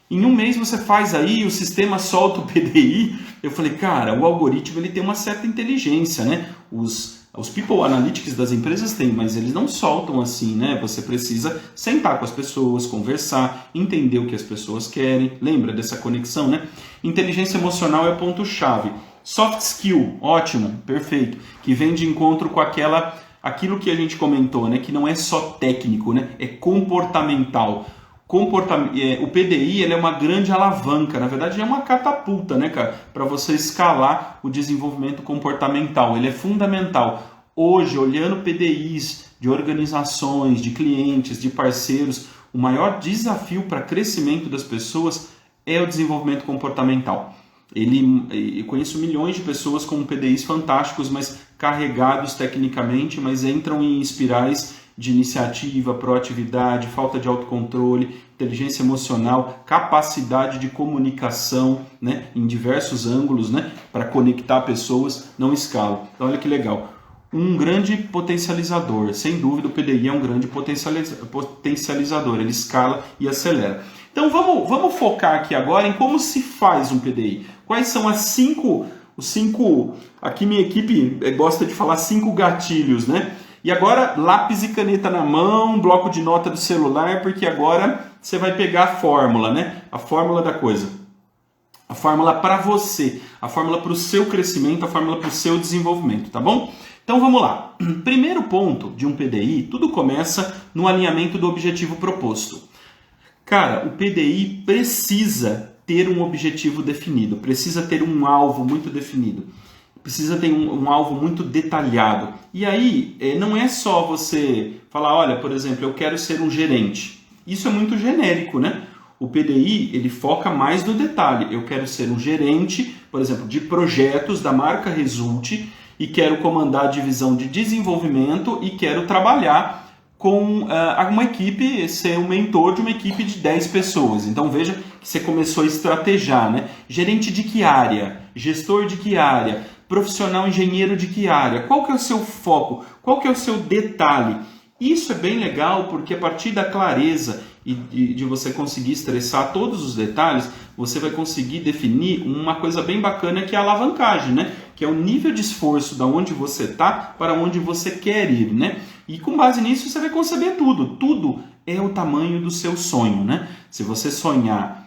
em um mês você faz aí, o sistema solta o PDI. Eu falei, cara, o algoritmo ele tem uma certa inteligência, né? Os people analytics das empresas têm, mas eles não soltam assim, né? Você precisa sentar com as pessoas, conversar, entender o que as pessoas querem. Lembra dessa conexão, né? Inteligência emocional é o ponto-chave. Soft skill, ótimo, perfeito. Que vem de encontro com aquilo que a gente comentou, né? Que não é só técnico, né? É comportamental. O PDI ele é uma grande alavanca, na verdade é uma catapulta, né, cara, para você escalar o desenvolvimento comportamental. Ele é fundamental. Hoje, olhando PDIs de organizações, de clientes, de parceiros, o maior desafio para crescimento das pessoas é o desenvolvimento comportamental. Eu conheço milhões de pessoas com PDIs fantásticos, mas carregados tecnicamente, mas entram em espirais de iniciativa, proatividade, falta de autocontrole, inteligência emocional, capacidade de comunicação, né, em diversos ângulos, né, para conectar pessoas, não escalam. Então, olha que legal. Um grande potencializador, sem dúvida o PDI é um grande potencializador, ele escala e acelera. Então vamos focar aqui agora em como se faz um PDI. Quais são os cinco, aqui minha equipe gosta de falar 5 gatilhos, né? E agora, lápis e caneta na mão, bloco de nota do celular, porque agora você vai pegar a fórmula, né? A fórmula da coisa. A fórmula para você, a fórmula para o seu crescimento, a fórmula para o seu desenvolvimento, tá bom? Então vamos lá. Primeiro ponto de um PDI, tudo começa no alinhamento do objetivo proposto. Cara, o PDI precisa ter um objetivo definido, precisa ter um alvo muito definido. precisa ter um alvo muito detalhado. E aí, não é só você falar, olha, por exemplo, eu quero ser um gerente. Isso é muito genérico, né? O PDI, ele foca mais no detalhe. Eu quero ser um gerente, por exemplo, de projetos da marca Resulte e quero comandar a divisão de desenvolvimento e quero trabalhar com uma equipe, ser um mentor de uma equipe de 10 pessoas. Então veja que você começou a estrategiar, né? Gerente de que área? Gestor de que área? Profissional engenheiro de que área? Qual que é o seu foco? Qual que é o seu detalhe? Isso é bem legal porque a partir da clareza e de você conseguir estressar todos os detalhes, você vai conseguir definir uma coisa bem bacana que é a alavancagem, né? Que é o nível de esforço da onde você está para onde você quer ir, né? E com base nisso você vai conceber tudo. Tudo é o tamanho do seu sonho, né? Se você sonhar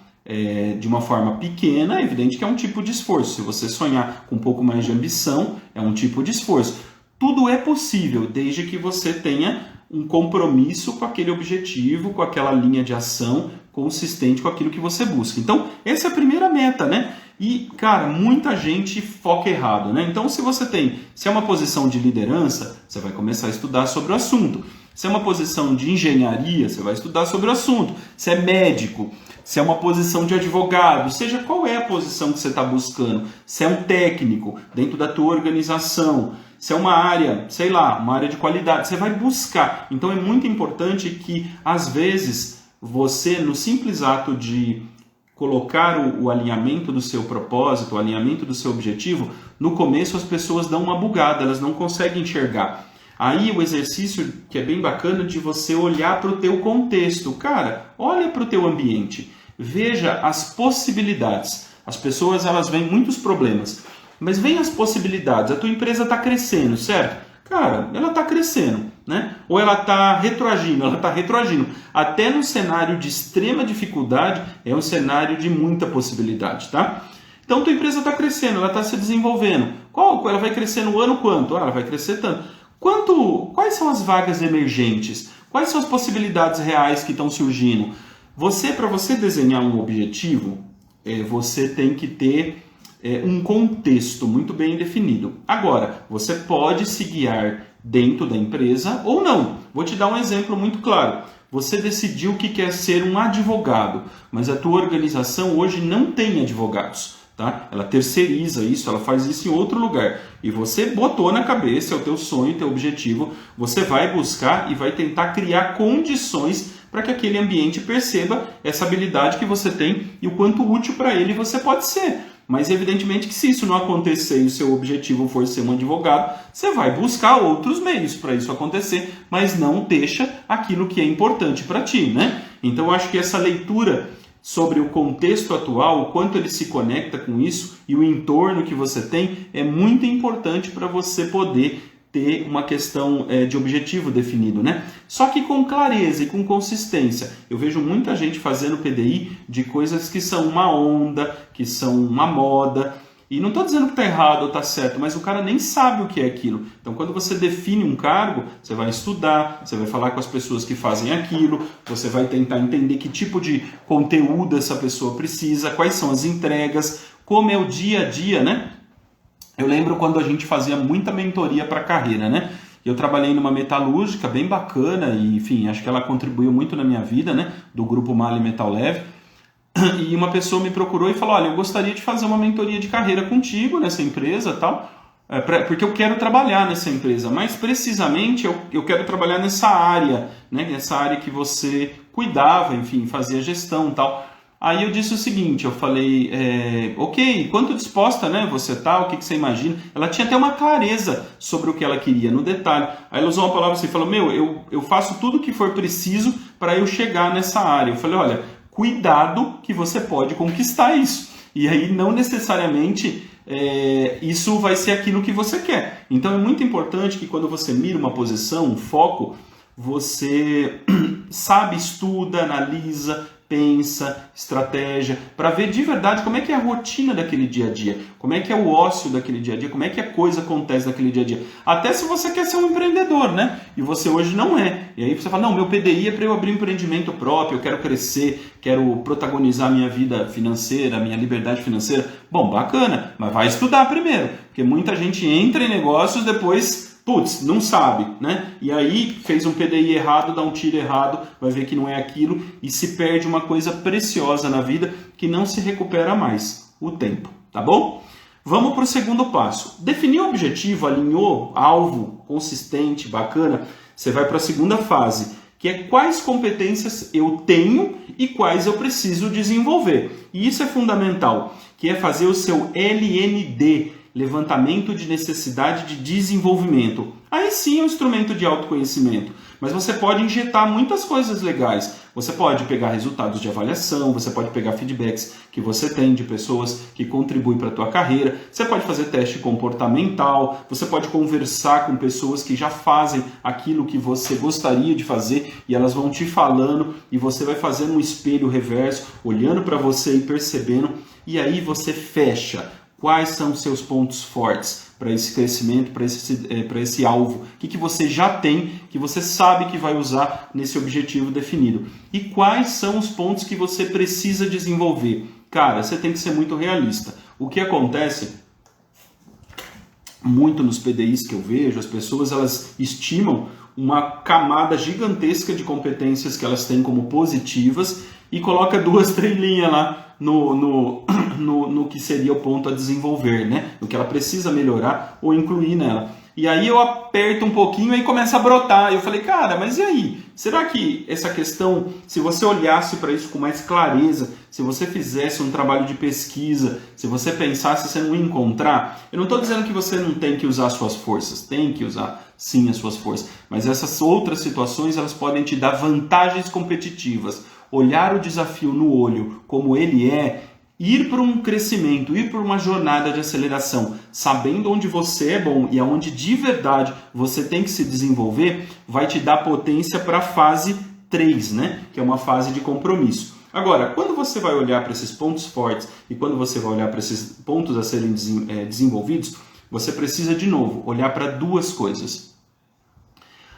de uma forma pequena, é evidente que é um tipo de esforço. Se você sonhar com um pouco mais de ambição, é um tipo de esforço. Tudo é possível, desde que você tenha um compromisso com aquele objetivo, com aquela linha de ação consistente com aquilo que você busca. Então, essa é a primeira meta, né? E, cara, muita gente foca errado, né? Então, se é uma posição de liderança, você vai começar a estudar sobre o assunto. Se é uma posição de engenharia, você vai estudar sobre o assunto. Se é médico, se é uma posição de advogado, seja qual é a posição que você está buscando. Se é um técnico dentro da tua organização, se é uma área, sei lá, uma área de qualidade, você vai buscar. Então é muito importante que, às vezes, você, no simples ato de colocar o alinhamento do seu propósito, o alinhamento do seu objetivo, no começo as pessoas dão uma bugada, elas não conseguem enxergar. Aí o exercício que é bem bacana de você olhar para o teu contexto. Cara, olha para o teu ambiente, veja as possibilidades. As pessoas elas veem muitos problemas, mas vem as possibilidades. A tua empresa está crescendo, certo? Cara, ela está crescendo, né? Ou ela está retroagindo, ela está retroagindo. Até no cenário de extrema dificuldade, é um cenário de muita possibilidade, tá? Então, tua empresa está crescendo, ela está se desenvolvendo. Ela vai crescer no ano quanto? Ela vai crescer tanto. Quais são as vagas emergentes? Quais são as possibilidades reais que estão surgindo? Para você desenhar um objetivo, você tem que ter um contexto muito bem definido. Agora, você pode se guiar dentro da empresa ou não. Vou te dar um exemplo muito claro. Você decidiu que quer ser um advogado, mas a tua organização hoje não tem advogados. Tá? Ela terceiriza isso, ela faz isso em outro lugar. E você botou na cabeça, é o teu sonho, teu objetivo, você vai buscar e vai tentar criar condições para que aquele ambiente perceba essa habilidade que você tem e o quanto útil para ele você pode ser. Mas evidentemente que se isso não acontecer e o seu objetivo for ser um advogado, você vai buscar outros meios para isso acontecer, mas não deixa aquilo que é importante para ti, né? Então eu acho que essa leitura sobre o contexto atual, o quanto ele se conecta com isso e o entorno que você tem é muito importante para você poder ter uma questão de objetivo definido, né? Só que com clareza e com consistência. Eu vejo muita gente fazendo PDI de coisas que são uma onda, que são uma moda. E não estou dizendo que está errado ou está certo, mas o cara nem sabe o que é aquilo. Então, quando você define um cargo, você vai estudar, você vai falar com as pessoas que fazem aquilo, você vai tentar entender que tipo de conteúdo essa pessoa precisa, quais são as entregas, como é o dia a dia, né? Eu lembro quando a gente fazia muita mentoria para carreira, né? Eu trabalhei numa metalúrgica bem bacana e, enfim, acho que ela contribuiu muito na minha vida, né? Do grupo Mali Metal Leve. E uma pessoa me procurou e falou, olha, eu gostaria de fazer uma mentoria de carreira contigo nessa empresa, tal, porque eu quero trabalhar nessa empresa, mas precisamente eu quero trabalhar nessa área, né? Nessa área que você cuidava, enfim, fazia gestão, tal. Aí eu disse o seguinte, eu falei, ok, quanto disposta, né, você tá, o que você imagina? Ela tinha até uma clareza sobre o que ela queria, no detalhe. Aí ela usou uma palavra assim, falou, eu faço tudo o que for preciso para eu chegar nessa área. Eu falei, olha, cuidado que você pode conquistar isso. E aí não necessariamente isso vai ser aquilo que você quer. Então é muito importante que quando você mira uma posição, um foco, você sabe, estuda, analisa, pensa, estratégia, para ver de verdade como é que é a rotina daquele dia a dia, como é que é o ócio daquele dia a dia, como é que a coisa acontece naquele dia a dia. Até se você quer ser um empreendedor, né? E você hoje não é. E aí você fala, não, meu PDI é para eu abrir um empreendimento próprio, eu quero crescer, quero protagonizar minha vida financeira, minha liberdade financeira. Bom, bacana, mas vai estudar primeiro, porque muita gente entra em negócios depois... Putz, não sabe, né? E aí fez um PDI errado, dá um tiro errado, vai ver que não é aquilo e se perde uma coisa preciosa na vida que não se recupera mais, o tempo, tá bom? Vamos para o segundo passo. Definiu o objetivo, alinhou, alvo consistente, bacana, você vai para a segunda fase, que é quais competências eu tenho e quais eu preciso desenvolver. E isso é fundamental, que é fazer o seu LND, levantamento de necessidade de desenvolvimento. Aí sim é um instrumento de autoconhecimento, mas você pode injetar muitas coisas legais. Você pode pegar resultados de avaliação, você pode pegar feedbacks que você tem de pessoas que contribuem para a tua carreira, você pode fazer teste comportamental, você pode conversar com pessoas que já fazem aquilo que você gostaria de fazer e elas vão te falando e você vai fazendo um espelho reverso, olhando para você e percebendo, e aí você fecha. Quais são os seus pontos fortes para esse crescimento, para esse alvo? O que você já tem, que você sabe que vai usar nesse objetivo definido? E quais são os pontos que você precisa desenvolver? Cara, você tem que ser muito realista. O que acontece muito nos PDIs que eu vejo, as pessoas elas estimam uma camada gigantesca de competências que elas têm como positivas e coloca 2, 3 linhas lá no que seria o ponto a desenvolver, né? No que ela precisa melhorar ou incluir nela. E aí eu aperto um pouquinho e começa a brotar. Eu falei, cara, mas e aí? Será que essa questão, se você olhasse para isso com mais clareza, se você fizesse um trabalho de pesquisa, se você pensasse, você não ia encontrar? Eu não estou dizendo que você não tem que usar suas forças, tem que usar sim as suas forças, mas essas outras situações elas podem te dar vantagens competitivas. Olhar o desafio no olho como ele é, ir para um crescimento, ir para uma jornada de aceleração, sabendo onde você é bom e aonde de verdade você tem que se desenvolver, vai te dar potência para a fase 3, né? Que é uma fase de compromisso. Agora, quando você vai olhar para esses pontos fortes e quando você vai olhar para esses pontos a serem desenvolvidos, você precisa de novo olhar para 2 coisas.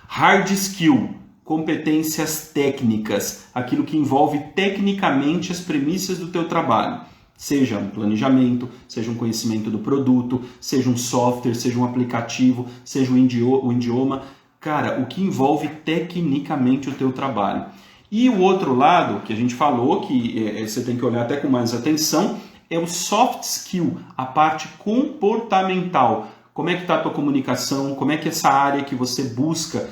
Hard skill, competências técnicas, aquilo que envolve tecnicamente as premissas do teu trabalho. Seja um planejamento, seja um conhecimento do produto, seja um software, seja um aplicativo, seja um idioma. Cara, o que envolve tecnicamente o teu trabalho. E o outro lado, que a gente falou, que você tem que olhar até com mais atenção, é o soft skill, a parte comportamental. Como é que está a tua comunicação, como é que essa área que você busca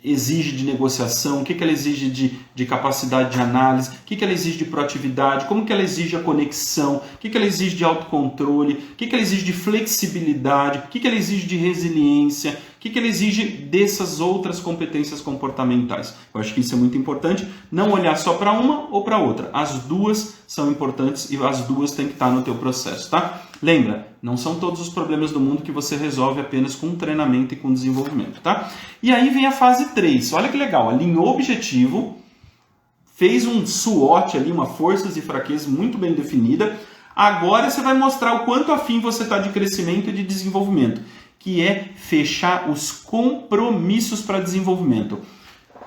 exige de negociação, o que ela exige de capacidade de análise, o que ela exige de proatividade, como que ela exige a conexão, o que ela exige de autocontrole, o que ela exige de flexibilidade, o que ela exige de resiliência, o que ela exige dessas outras competências comportamentais. Eu acho que isso é muito importante, não olhar só para uma ou para outra. As 2 são importantes e as 2 têm que estar no teu processo, tá? Lembra, não são todos os problemas do mundo que você resolve apenas com treinamento e com desenvolvimento, tá? E aí vem a fase 3. Olha que legal, alinhou o objetivo, fez um SWOT ali, uma forças e fraquezas muito bem definida. Agora você vai mostrar o quanto afim você está de crescimento e de desenvolvimento, que é fechar os compromissos para desenvolvimento.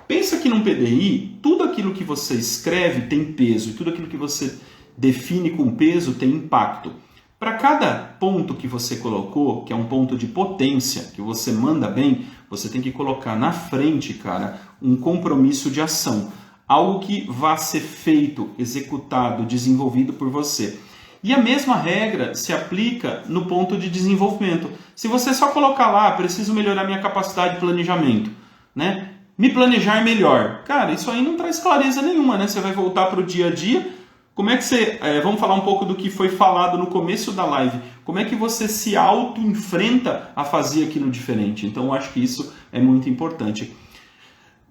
Pensa que num PDI, tudo aquilo que você escreve tem peso e tudo aquilo que você define com peso tem impacto. Para cada ponto que você colocou, que é um ponto de potência, que você manda bem, você tem que colocar na frente, cara, um compromisso de ação. Algo que vá ser feito, executado, desenvolvido por você. E a mesma regra se aplica no ponto de desenvolvimento. Se você só colocar lá, preciso melhorar minha capacidade de planejamento, né? Me planejar melhor. Cara, isso aí não traz clareza nenhuma, né? Você vai voltar para o dia a dia. Como é que você... vamos falar um pouco do que foi falado no começo da live. Como é que você se auto-enfrenta a fazer aquilo diferente? Então, eu acho que isso é muito importante.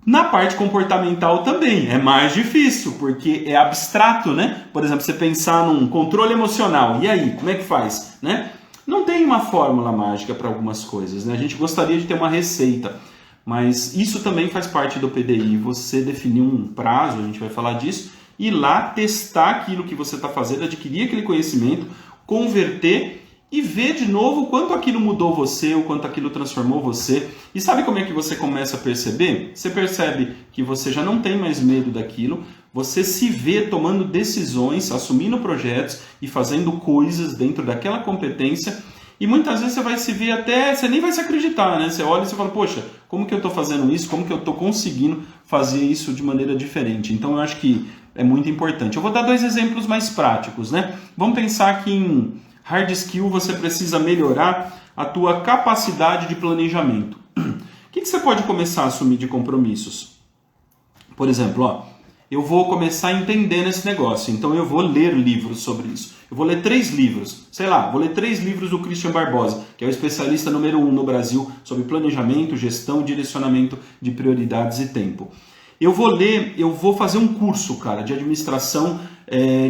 Na parte comportamental também é mais difícil, porque é abstrato, né? Por exemplo, você pensar num controle emocional. E aí, como é que faz? Né? Não tem uma fórmula mágica para algumas coisas, né? A gente gostaria de ter uma receita. Mas isso também faz parte do PDI, você definir um prazo, a gente vai falar disso, ir lá testar aquilo que você está fazendo, adquirir aquele conhecimento, converter e ver de novo o quanto aquilo mudou você, o quanto aquilo transformou você. E sabe como é que você começa a perceber? Você percebe que você já não tem mais medo daquilo, você se vê tomando decisões, assumindo projetos e fazendo coisas dentro daquela competência. E muitas vezes você vai se ver até, você nem vai se acreditar, né? Você olha e você fala, poxa, como que eu estou fazendo isso? Como que eu estou conseguindo fazer isso de maneira diferente? Então eu acho que é muito importante. Eu vou dar 2 exemplos mais práticos, né? Vamos pensar que em hard skill você precisa melhorar a tua capacidade de planejamento. O que você pode começar a assumir de compromissos? Por exemplo, eu vou começar a entender esse negócio, então eu vou ler livros sobre isso. Eu vou ler 3 livros, vou ler 3 livros do Christian Barbosa, que é o especialista número 1 no Brasil sobre planejamento, gestão e direcionamento de prioridades e tempo. Eu vou fazer um curso, cara, de administração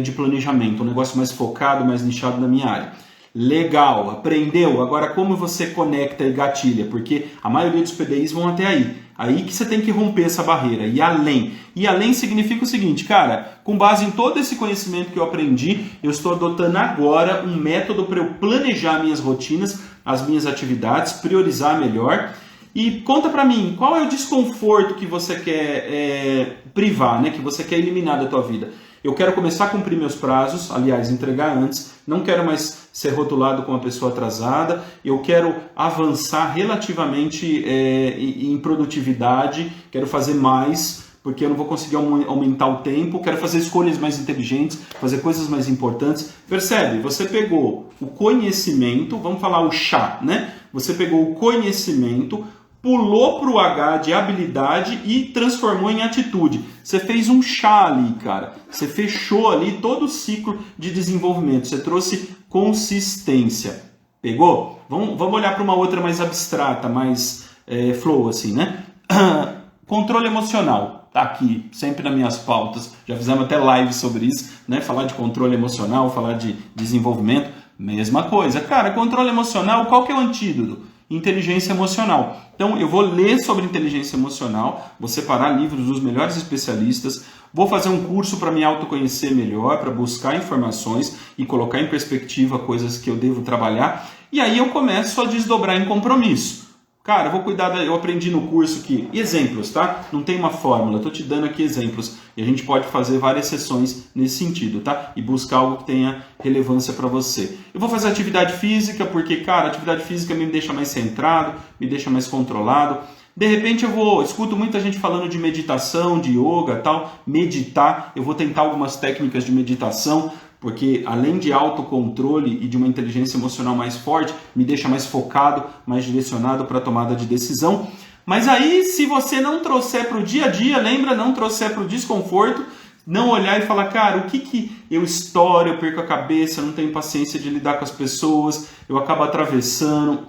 de planejamento, um negócio mais focado, mais nichado na minha área. Legal, aprendeu. Agora como você conecta e gatilha? Porque a maioria dos PDIs vão até aí. Aí que você tem que romper essa barreira, e além. E além significa o seguinte, cara, com base em todo esse conhecimento que eu aprendi, eu estou adotando agora um método para eu planejar minhas rotinas, as minhas atividades, priorizar melhor. E conta pra mim, qual é o desconforto que você quer privar, né? Que você quer eliminar da tua vida? Eu quero começar a cumprir meus prazos, aliás, entregar antes, não quero mais ser rotulado como uma pessoa atrasada, eu quero avançar relativamente em produtividade, quero fazer mais, porque eu não vou conseguir aumentar o tempo, quero fazer escolhas mais inteligentes, fazer coisas mais importantes. Percebe? Você pegou o conhecimento, vamos falar o chá, né? Você pegou o conhecimento, pulou para o H de habilidade e transformou em atitude. Você fez um chá ali, cara. Você fechou ali todo o ciclo de desenvolvimento. Você trouxe consistência. Pegou? Vamos olhar para uma outra mais abstrata, mais flow, assim, né? Controle emocional. Tá aqui, sempre nas minhas pautas. Já fizemos até live sobre isso, né? Falar de controle emocional, falar de desenvolvimento. Mesma coisa. Cara, controle emocional, qual que é o antídoto? Inteligência emocional. Então eu vou ler sobre inteligência emocional, vou separar livros dos melhores especialistas, vou fazer um curso para me autoconhecer melhor, para buscar informações e colocar em perspectiva coisas que eu devo trabalhar, e aí eu começo a desdobrar em compromisso. Cara, eu vou cuidar, eu aprendi no curso que, exemplos, tá? Não tem uma fórmula, estou te dando aqui exemplos. E a gente pode fazer várias sessões nesse sentido, tá? E buscar algo que tenha relevância para você. Eu vou fazer atividade física porque, cara, atividade física me deixa mais centrado, me deixa mais controlado. De repente escuto muita gente falando de meditação, de yoga, tal, meditar. Eu vou tentar algumas técnicas de meditação, porque além de autocontrole e de uma inteligência emocional mais forte, me deixa mais focado, mais direcionado para a tomada de decisão. Mas aí, se você não trouxer para o dia a dia, lembra, não trouxer para o desconforto, não olhar e falar, cara, o que eu estouro, eu perco a cabeça, eu não tenho paciência de lidar com as pessoas, eu acabo atravessando,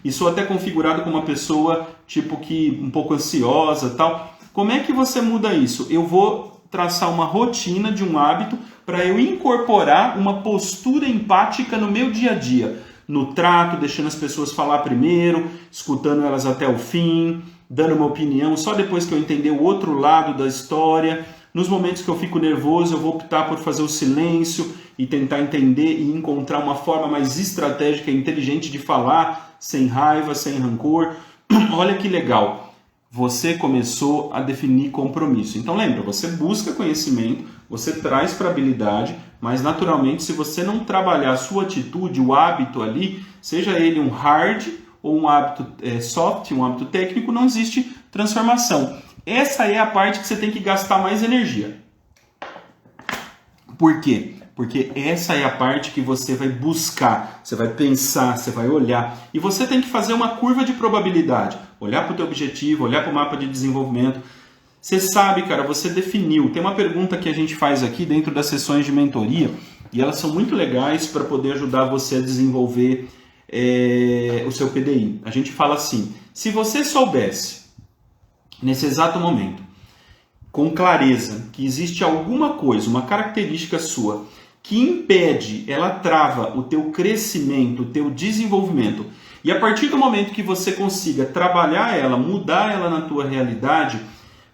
e sou até configurado como uma pessoa, tipo, que um pouco ansiosa e tal. Como é que você muda isso? Eu vou traçar uma rotina de um hábito para eu incorporar uma postura empática no meu dia a dia, no trato, deixando as pessoas falar primeiro, escutando elas até o fim, dando uma opinião só depois que eu entender o outro lado da história. Nos momentos que eu fico nervoso, eu vou optar por fazer o silêncio e tentar entender e encontrar uma forma mais estratégica e inteligente de falar, sem raiva, sem rancor. Olha que legal! Você começou a definir compromisso. Então lembra, você busca conhecimento, você traz para a habilidade, mas naturalmente se você não trabalhar a sua atitude, o hábito ali, seja ele um hard ou um hábito soft, um hábito técnico, não existe transformação. Essa é a parte que você tem que gastar mais energia. Por quê? Porque essa é a parte que você vai buscar, você vai pensar, você vai olhar. E você tem que fazer uma curva de probabilidade. Olhar para o teu objetivo, olhar para o mapa de desenvolvimento. Você sabe, cara, você definiu. Tem uma pergunta que a gente faz aqui dentro das sessões de mentoria, e elas são muito legais para poder ajudar você a desenvolver o seu PDI. A gente fala assim, se você soubesse, nesse exato momento, com clareza, que existe alguma coisa, uma característica sua, que impede, ela trava o teu crescimento, o teu desenvolvimento, E a partir do momento que você consiga trabalhar ela, mudar ela na tua realidade,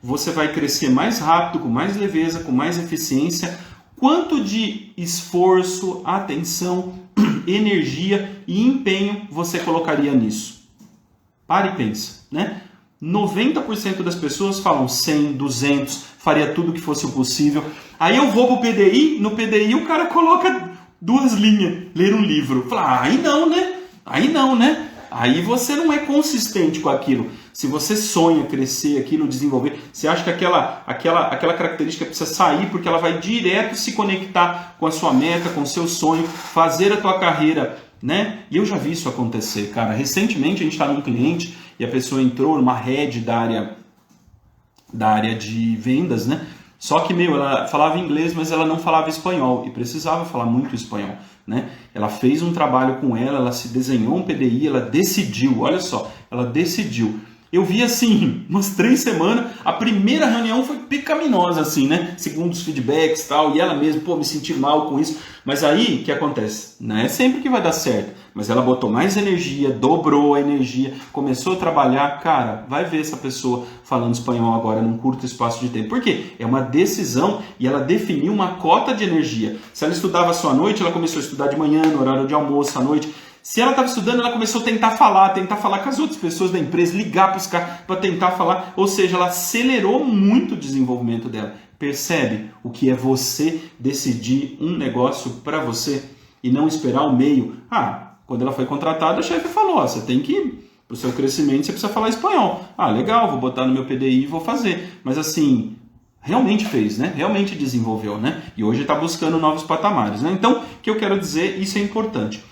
você vai crescer mais rápido, com mais leveza, com mais eficiência. Quanto de esforço, atenção, energia e empenho você colocaria nisso? Para e pensa, né? 90% das pessoas falam 100, 200, faria tudo que fosse o possível. Aí eu vou pro PDI, no PDI o cara coloca 2 linhas, ler um livro. Fala, aí não, né? Aí não, né? Aí você não é consistente com aquilo. Se você sonha crescer aquilo, desenvolver, você acha que aquela característica precisa sair porque ela vai direto se conectar com a sua meta, com o seu sonho, fazer a tua carreira, né? E eu já vi isso acontecer, cara. Recentemente a gente está num cliente e a pessoa entrou numa head da área de vendas, né? Só que, ela falava inglês, mas ela não falava espanhol e precisava falar muito espanhol, né? Ela fez um trabalho com ela se desenhou um PDI, ela decidiu, olha só, ela decidiu. Eu vi assim, umas 3 semanas, a primeira reunião foi pecaminosa, assim, né? Segundo os feedbacks e tal, e ela mesma, me senti mal com isso. Mas aí, o que acontece? Não é sempre que vai dar certo, mas ela botou mais energia, dobrou a energia, começou a trabalhar. Cara, vai ver essa pessoa falando espanhol agora num curto espaço de tempo. Por quê? É uma decisão e ela definiu uma cota de energia. Se ela estudava só à noite, ela começou a estudar de manhã, no horário de almoço, à noite. Se ela estava estudando, ela começou a tentar falar com as outras pessoas da empresa, ligar para os caras para tentar falar. Ou seja, ela acelerou muito o desenvolvimento dela. Percebe o que é você decidir um negócio para você e não esperar o meio. Quando ela foi contratada, a chefe falou, você tem que, para o seu crescimento, você precisa falar espanhol. Legal, vou botar no meu PDI e vou fazer. Mas assim, realmente fez, né? Realmente desenvolveu, né? E hoje está buscando novos patamares, né? Então, o que eu quero dizer, isso é importante.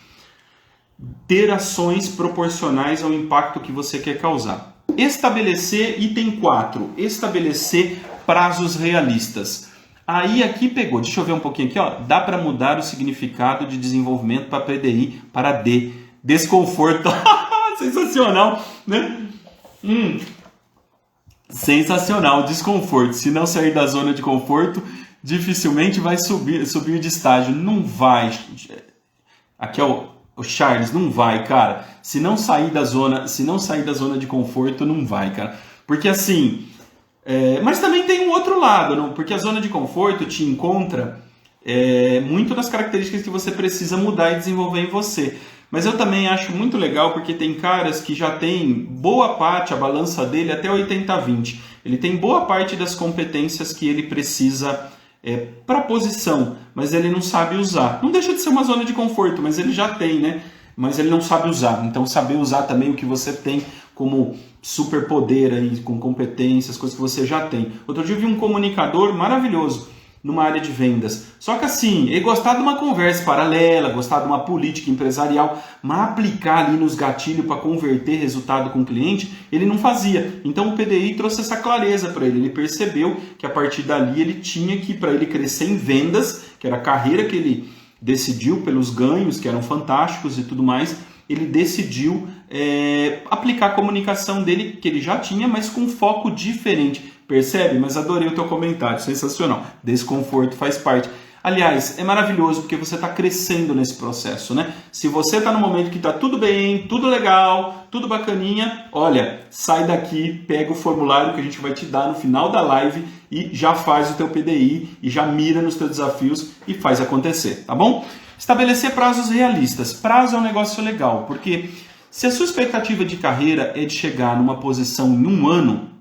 Ter ações proporcionais ao impacto que você quer causar. Estabelecer, item 4, estabelecer prazos realistas. Aí aqui pegou, deixa eu ver um pouquinho aqui, ó. Dá para mudar o significado de desenvolvimento para PDI para D. Desconforto. Sensacional, né? Sensacional, desconforto. Se não sair da zona de conforto, dificilmente vai subir de estágio. Não vai. Aqui é o Charles, não vai, cara. Se não sair da zona de conforto, não vai, cara. Porque assim, mas também tem um outro lado, não? Porque a zona de conforto te encontra muito nas características que você precisa mudar e desenvolver em você. Mas eu também acho muito legal porque tem caras que já tem boa parte, a balança dele até 80-20. Ele tem boa parte das competências que ele precisa para a posição, mas ele não sabe usar. Não deixa de ser uma zona de conforto, mas ele já tem, né? Mas ele não sabe usar. Então, saber usar também o que você tem como superpoder aí, com competências, coisas que você já tem. Outro dia eu vi um comunicador maravilhoso numa área de vendas. Só que assim, ele gostava de uma conversa paralela, gostava de uma política empresarial, mas aplicar ali nos gatilhos para converter resultado com o cliente, ele não fazia. Então o PDI trouxe essa clareza para ele. Ele percebeu que a partir dali ele tinha que, para ele crescer em vendas, que era a carreira que ele decidiu pelos ganhos, que eram fantásticos e tudo mais, ele decidiu aplicar a comunicação dele, que ele já tinha, mas com um foco diferente. Percebe? Mas adorei o teu comentário, sensacional. Desconforto faz parte. Aliás, é maravilhoso porque você está crescendo nesse processo, né? Se você está no momento que está tudo bem, tudo legal, tudo bacaninha, olha, sai daqui, pega o formulário que a gente vai te dar no final da live e já faz o teu PDI e já mira nos teus desafios e faz acontecer, tá bom? Estabelecer prazos realistas. Prazo é um negócio legal, porque se a sua expectativa de carreira é de chegar numa posição em 1 ano,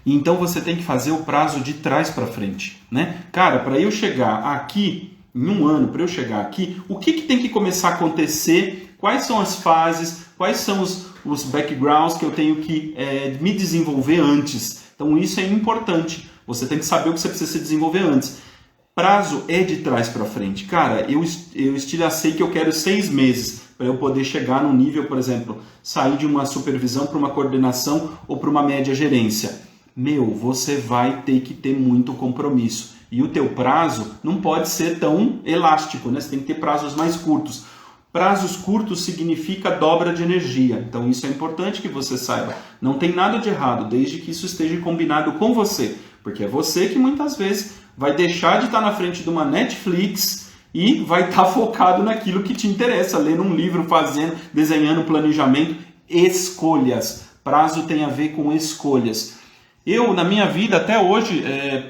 então você tem que fazer o prazo de trás para frente, né? Cara, para eu chegar aqui, em 1 ano, para eu chegar aqui, o que tem que começar a acontecer? Quais são as fases? Quais são os backgrounds que eu tenho que me desenvolver antes? Então isso é importante. Você tem que saber o que você precisa se desenvolver antes. Prazo é de trás para frente. Cara, eu estilhacei que eu quero 6 meses para eu poder chegar no nível, por exemplo, sair de uma supervisão para uma coordenação ou para uma média gerência. Você vai ter que ter muito compromisso. E o teu prazo não pode ser tão elástico, né? Você tem que ter prazos mais curtos. Prazos curtos significa dobra de energia. Então isso é importante que você saiba. Não tem nada de errado, desde que isso esteja combinado com você. Porque é você que muitas vezes vai deixar de estar na frente de uma Netflix e vai estar focado naquilo que te interessa, lendo um livro, fazendo, desenhando, planejamento, escolhas. Prazo tem a ver com escolhas. Eu, na minha vida, até hoje,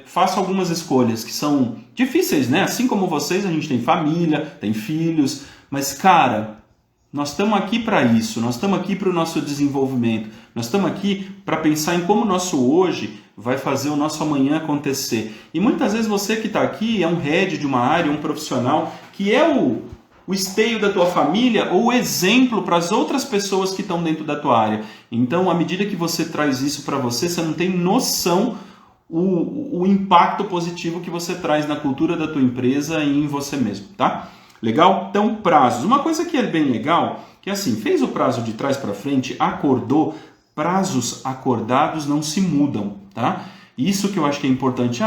faço algumas escolhas que são difíceis, né? Assim como vocês, a gente tem família, tem filhos, mas, cara, nós estamos aqui para isso, nós estamos aqui para o nosso desenvolvimento, nós estamos aqui para pensar em como o nosso hoje vai fazer o nosso amanhã acontecer. E muitas vezes você que está aqui é um head de uma área, um profissional, que é o esteio da tua família ou o exemplo para as outras pessoas que estão dentro da tua área. Então, à medida que você traz isso para você, você não tem noção o impacto positivo que você traz na cultura da tua empresa e em você mesmo, tá? Legal? Então, prazos. Uma coisa que é bem legal, que é assim, fez o prazo de trás para frente, acordou, prazos acordados não se mudam, tá? Isso que eu acho que é importante.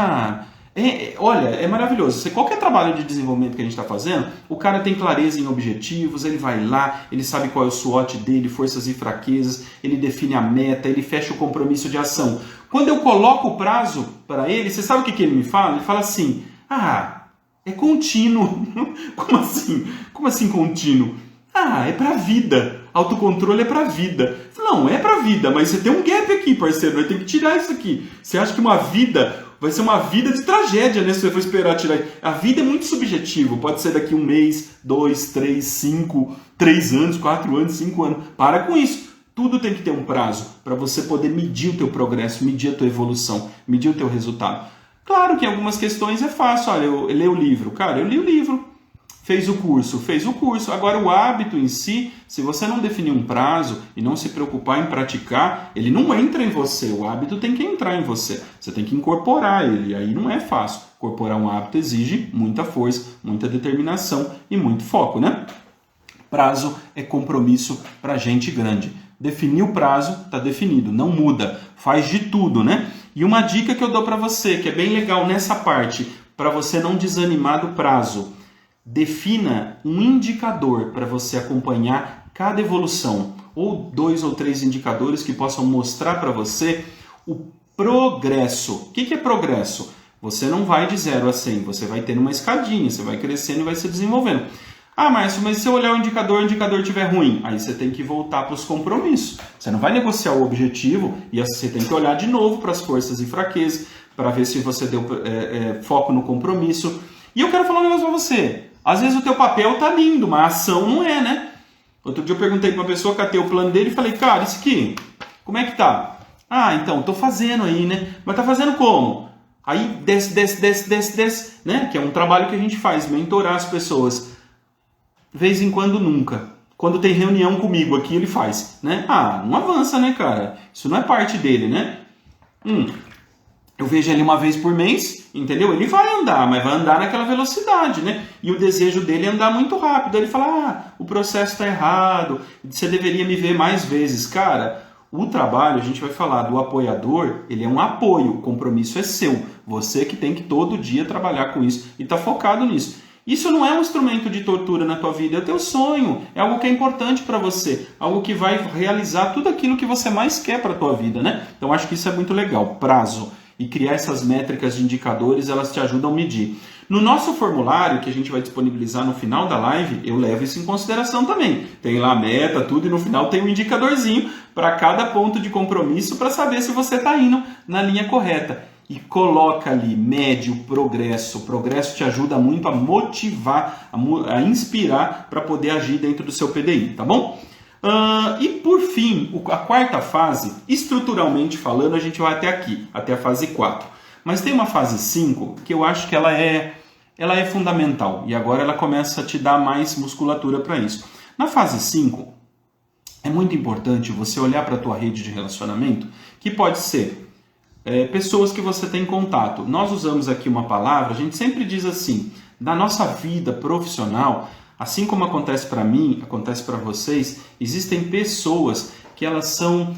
Olha, é maravilhoso. Qualquer trabalho de desenvolvimento que a gente está fazendo, o cara tem clareza em objetivos, ele vai lá, ele sabe qual é o SWOT dele, forças e fraquezas, ele define a meta, ele fecha o compromisso de ação. Quando eu coloco o prazo para ele, você sabe o que ele me fala? Ele fala assim, é contínuo. Como assim? Como assim contínuo? É pra vida. Autocontrole é pra vida. Não, é pra vida, mas você tem um gap aqui, parceiro. Vai ter que tirar isso aqui. Você acha que uma vida vai ser uma vida de tragédia, né? Se você for esperar tirar. A vida é muito subjetivo. Pode ser daqui 1 mês, 2, 3, 5, 3 anos, 4 anos, 5 anos. Para com isso. Tudo tem que ter um prazo para você poder medir o teu progresso, medir a tua evolução, medir o teu resultado. Claro que em algumas questões é fácil. Olha, eu leio o livro. Cara, eu li o livro. Fez o curso. Agora, o hábito em si, se você não definir um prazo e não se preocupar em praticar, ele não entra em você. O hábito tem que entrar em você. Você tem que incorporar ele. Aí não é fácil. Incorporar um hábito exige muita força, muita determinação e muito foco, né? Prazo é compromisso para gente grande. Definir o prazo, está definido. Não muda. Faz de tudo, né? E uma dica que eu dou para você, que é bem legal nessa parte, para você não desanimar do prazo. Defina um indicador para você acompanhar cada evolução, ou 2 ou 3 indicadores que possam mostrar para você o progresso. O que é progresso? Você não vai de 0 a 100, você vai tendo uma escadinha, você vai crescendo e vai se desenvolvendo. Márcio, mas se eu olhar o indicador estiver ruim, aí você tem que voltar para os compromissos. Você não vai negociar o objetivo e você tem que olhar de novo para as forças e fraquezas, para ver se você deu foco no compromisso. E eu quero falar um negócio para você. Às vezes o teu papel tá lindo, mas a ação não é, né? Outro dia eu perguntei para uma pessoa, catei o plano dele e falei, cara, isso aqui, como é que tá? Então, tô fazendo aí, né? Mas tá fazendo como? Aí desce, né? Que é um trabalho que a gente faz, mentorar as pessoas. De vez em quando, nunca. Quando tem reunião comigo aqui, ele faz, né? Não avança, né, cara? Isso não é parte dele, né? Eu vejo ele uma vez por mês, entendeu? Ele vai andar, mas vai andar naquela velocidade, né? E o desejo dele é andar muito rápido. Ele fala, o processo está errado, você deveria me ver mais vezes. Cara, o trabalho, a gente vai falar do apoiador, ele é um apoio, o compromisso é seu. Você que tem que todo dia trabalhar com isso e tá focado nisso. Isso não é um instrumento de tortura na tua vida, é o teu sonho, é algo que é importante para você, algo que vai realizar tudo aquilo que você mais quer para a tua vida, né? Então acho que isso é muito legal, prazo. E criar essas métricas de indicadores, elas te ajudam a medir. No nosso formulário, que a gente vai disponibilizar no final da live, eu levo isso em consideração também. Tem lá a meta, tudo, e no final tem um indicadorzinho para cada ponto de compromisso para saber se você está indo na linha correta. E coloca ali, mede o progresso. O progresso te ajuda muito a motivar, a inspirar para poder agir dentro do seu PDI, tá bom? E por fim, a quarta fase, estruturalmente falando, a gente vai até aqui, até a fase 4. Mas tem uma fase 5 que eu acho que ela é fundamental. E agora ela começa a te dar mais musculatura para isso. Na fase 5, é muito importante você olhar para a tua rede de relacionamento, que pode ser pessoas que você tem contato. Nós usamos aqui uma palavra, a gente sempre diz assim, na nossa vida profissional, assim como acontece para mim, acontece para vocês, existem pessoas que elas são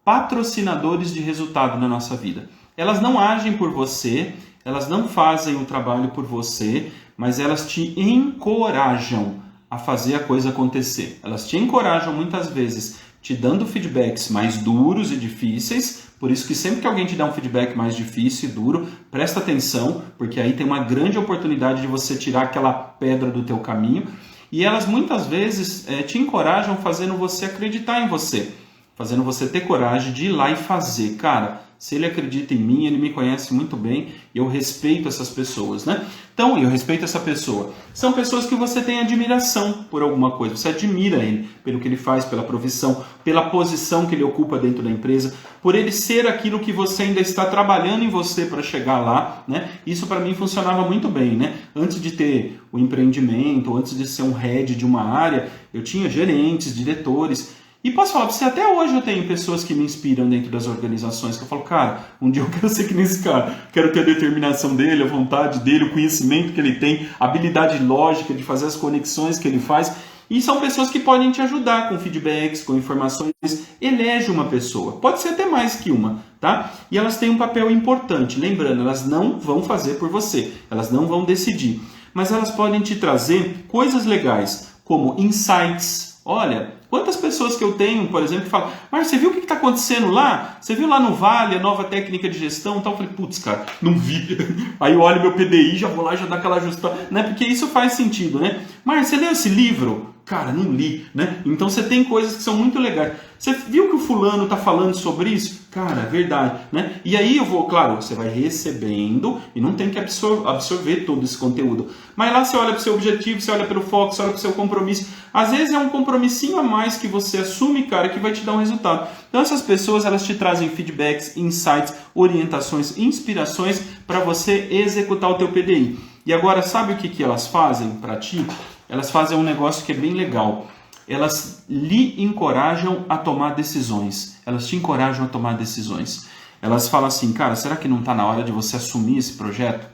patrocinadores de resultado na nossa vida. Elas não agem por você, elas não fazem o trabalho por você, mas elas te encorajam a fazer a coisa acontecer. Elas te encorajam muitas vezes te dando feedbacks mais duros e difíceis. Por isso que sempre que alguém te dá um feedback mais difícil e duro, presta atenção, porque aí tem uma grande oportunidade de você tirar aquela pedra do teu caminho. E elas muitas vezes te encorajam fazendo você acreditar em você, fazendo você ter coragem de ir lá e fazer. Cara, se ele acredita em mim, ele me conhece muito bem, e eu respeito essas pessoas, né? Então, eu respeito essa pessoa. São pessoas que você tem admiração por alguma coisa, você admira ele pelo que ele faz, pela profissão, pela posição que ele ocupa dentro da empresa, por ele ser aquilo que você ainda está trabalhando em você para chegar lá, né? Isso para mim funcionava muito bem, né? Antes de ter o empreendimento, antes de ser um head de uma área, eu tinha gerentes, diretores. E posso falar para você, até hoje eu tenho pessoas que me inspiram dentro das organizações, que eu falo, cara, um dia eu quero ser que nem esse cara, quero ter a determinação dele, a vontade dele, o conhecimento que ele tem, a habilidade lógica de fazer as conexões que ele faz. E são pessoas que podem te ajudar com feedbacks, com informações. Elege uma pessoa, pode ser até mais que uma, tá? E elas têm um papel importante, lembrando, elas não vão fazer por você, elas não vão decidir, mas elas podem te trazer coisas legais, como insights. Olha, quantas pessoas que eu tenho, por exemplo, que falam, mas você viu o que está acontecendo lá? Você viu lá no Vale a nova técnica de gestão e tal? Eu falei, putz, cara, não vi. Aí eu olho meu PDI, já vou lá, já dá aquela ajustada, né? Porque isso faz sentido, né? Mas você leu esse livro? Cara, não li, né? Então você tem coisas que são muito legais. Você viu que o fulano está falando sobre isso? Cara, é verdade, né? E aí eu vou, claro, você vai recebendo e não tem que absorver todo esse conteúdo. Mas lá você olha para o seu objetivo, você olha pelo foco, você olha para o seu compromisso. Às vezes é um compromissinho a mais que você assume, cara, que vai te dar um resultado. Então essas pessoas, elas te trazem feedbacks, insights, orientações, inspirações para você executar o teu PDI. E agora, sabe o que elas fazem para ti? Elas fazem um negócio que é bem legal. Elas lhe encorajam a tomar decisões. Elas te encorajam a tomar decisões. Elas falam assim, cara, será que não está na hora de você assumir esse projeto?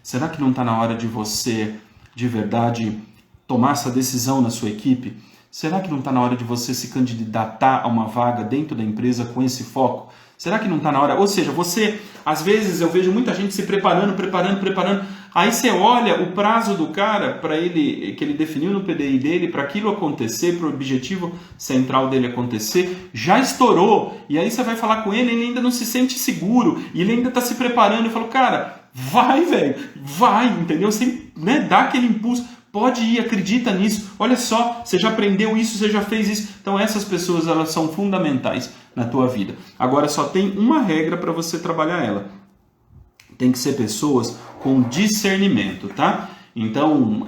Será que não está na hora de você, de verdade, tomar essa decisão na sua equipe? Será que não está na hora de você se candidatar a uma vaga dentro da empresa com esse foco? Será que não está na hora? Ou seja, você, às vezes eu vejo muita gente se preparando. Aí você olha o prazo do cara para ele, que ele definiu no PDI dele, para aquilo acontecer, para o objetivo central dele acontecer, já estourou. E aí você vai falar com ele, ele ainda não se sente seguro, e ele ainda está se preparando. Eu falo, cara, vai, velho, vai, entendeu? Você, né, dá aquele impulso. Pode ir, acredita nisso. Olha só, você já aprendeu isso, você já fez isso. Então essas pessoas, elas são fundamentais na tua vida. Agora só tem uma regra para você trabalhar ela. Tem que ser pessoas com discernimento, tá? Então,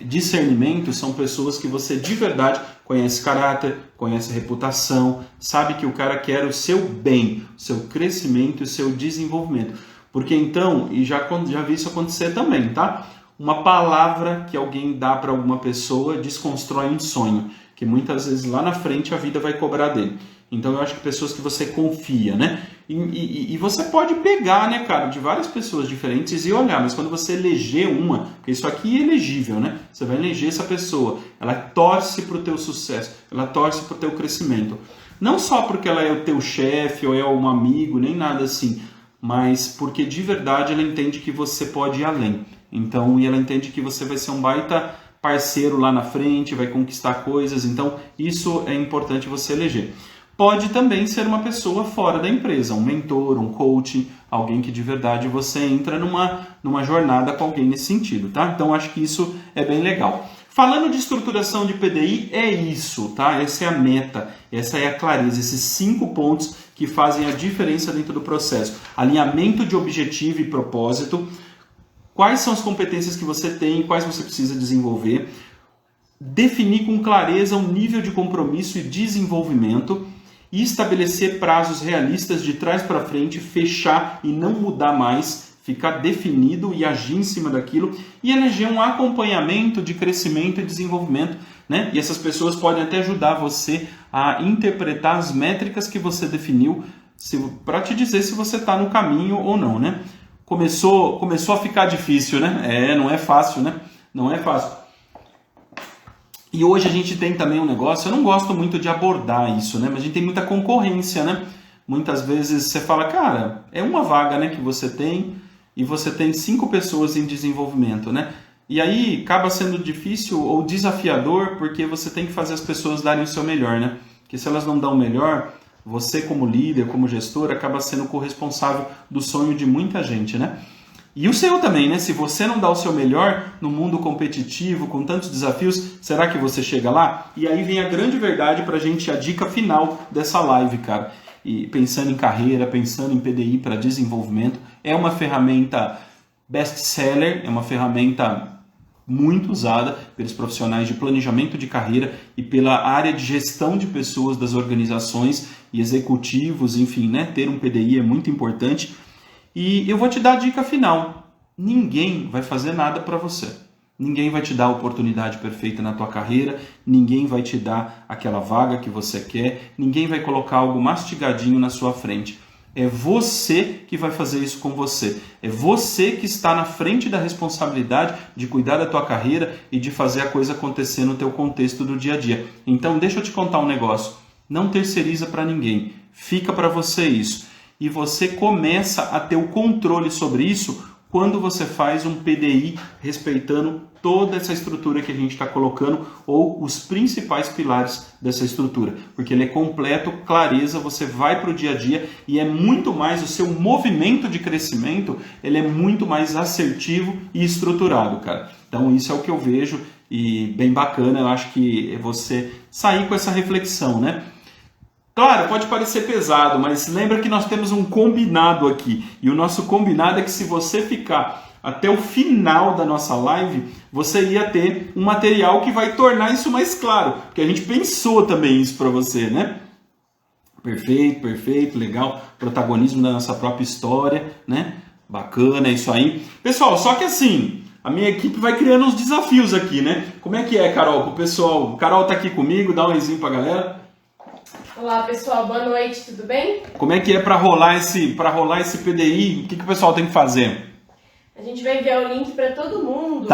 discernimento são pessoas que você de verdade conhece caráter, conhece reputação, sabe que o cara quer o seu bem, o seu crescimento e o seu desenvolvimento. Porque então, e já vi isso acontecer também, tá? Uma palavra que alguém dá para alguma pessoa desconstrói um sonho, que muitas vezes lá na frente a vida vai cobrar dele. Então eu acho que pessoas que você confia, né? E você pode pegar, né, cara, de várias pessoas diferentes e olhar, mas quando você eleger uma, porque isso aqui é elegível, né? Você vai eleger essa pessoa, ela torce para o teu sucesso, ela torce para o teu crescimento. Não só porque ela é o teu chefe ou é um amigo, nem nada assim, mas porque de verdade ela entende que você pode ir além. Então, e ela entende que você vai ser um baita parceiro lá na frente, vai conquistar coisas, então isso é importante você eleger. Pode também ser uma pessoa fora da empresa, um mentor, um coach, alguém que de verdade você entra numa jornada com alguém nesse sentido, tá? Então acho que isso é bem legal. Falando de estruturação de PDI, é isso, tá? Essa é a meta, essa é a clareza, esses 5 pontos que fazem a diferença dentro do processo. Alinhamento de objetivo e propósito, quais são as competências que você tem, quais você precisa desenvolver, definir com clareza um nível de compromisso e desenvolvimento, e estabelecer prazos realistas de trás para frente, fechar e não mudar mais, ficar definido e agir em cima daquilo, e eleger um acompanhamento de crescimento e desenvolvimento, né? E essas pessoas podem até ajudar você a interpretar as métricas que você definiu, para te dizer se você está no caminho ou não, né? Começou a ficar difícil, né? Não é fácil, né? Não é fácil. E hoje a gente tem também um negócio, eu não gosto muito de abordar isso, né? Mas a gente tem muita concorrência, né? Muitas vezes você fala, cara, é uma vaga, né, que você tem e você tem 5 pessoas em desenvolvimento, né? E aí acaba sendo difícil ou desafiador porque você tem que fazer as pessoas darem o seu melhor, né? Porque se elas não dão o melhor, você como líder, como gestor, acaba sendo corresponsável do sonho de muita gente, né? E o seu também, né? Se você não dá o seu melhor no mundo competitivo, com tantos desafios, será que você chega lá? E aí vem a grande verdade pra gente, a dica final dessa live, cara. E pensando em carreira, pensando em PDI para desenvolvimento, é uma ferramenta best-seller, é uma ferramenta muito usada pelos profissionais de planejamento de carreira e pela área de gestão de pessoas das organizações e executivos, enfim, né? Ter um PDI é muito importante. E eu vou te dar a dica final. Ninguém vai fazer nada para você. Ninguém vai te dar a oportunidade perfeita na tua carreira, ninguém vai te dar aquela vaga que você quer, ninguém vai colocar algo mastigadinho na sua frente. É você que vai fazer isso com você. É você que está na frente da responsabilidade de cuidar da tua carreira e de fazer a coisa acontecer no teu contexto do dia a dia. Então, deixa eu te contar um negócio. Não terceiriza para ninguém. Fica para você isso. E você começa a ter o controle sobre isso quando você faz um PDI respeitando toda essa estrutura que a gente está colocando ou os principais pilares dessa estrutura. Porque ele é completo, clareza, você vai para o dia a dia e é muito mais, o seu movimento de crescimento, ele é muito mais assertivo e estruturado, cara. Então isso é o que eu vejo e bem bacana, eu acho que é você sair com essa reflexão, né? Claro, pode parecer pesado, mas lembra que nós temos um combinado aqui. E o nosso combinado é que se você ficar até o final da nossa live, você ia ter um material que vai tornar isso mais claro. Porque a gente pensou também isso para você, né? Perfeito, perfeito, legal. Protagonismo da nossa própria história, né? Bacana, é isso aí. Pessoal, só que assim, a minha equipe vai criando uns desafios aqui, né? Como é que é, Carol? Pro pessoal, Carol tá aqui comigo, dá um oizinho pra galera. Olá pessoal, boa noite, tudo bem? Como é que é para rolar esse PDI? O que o pessoal tem que fazer? A gente vai enviar o link para todo mundo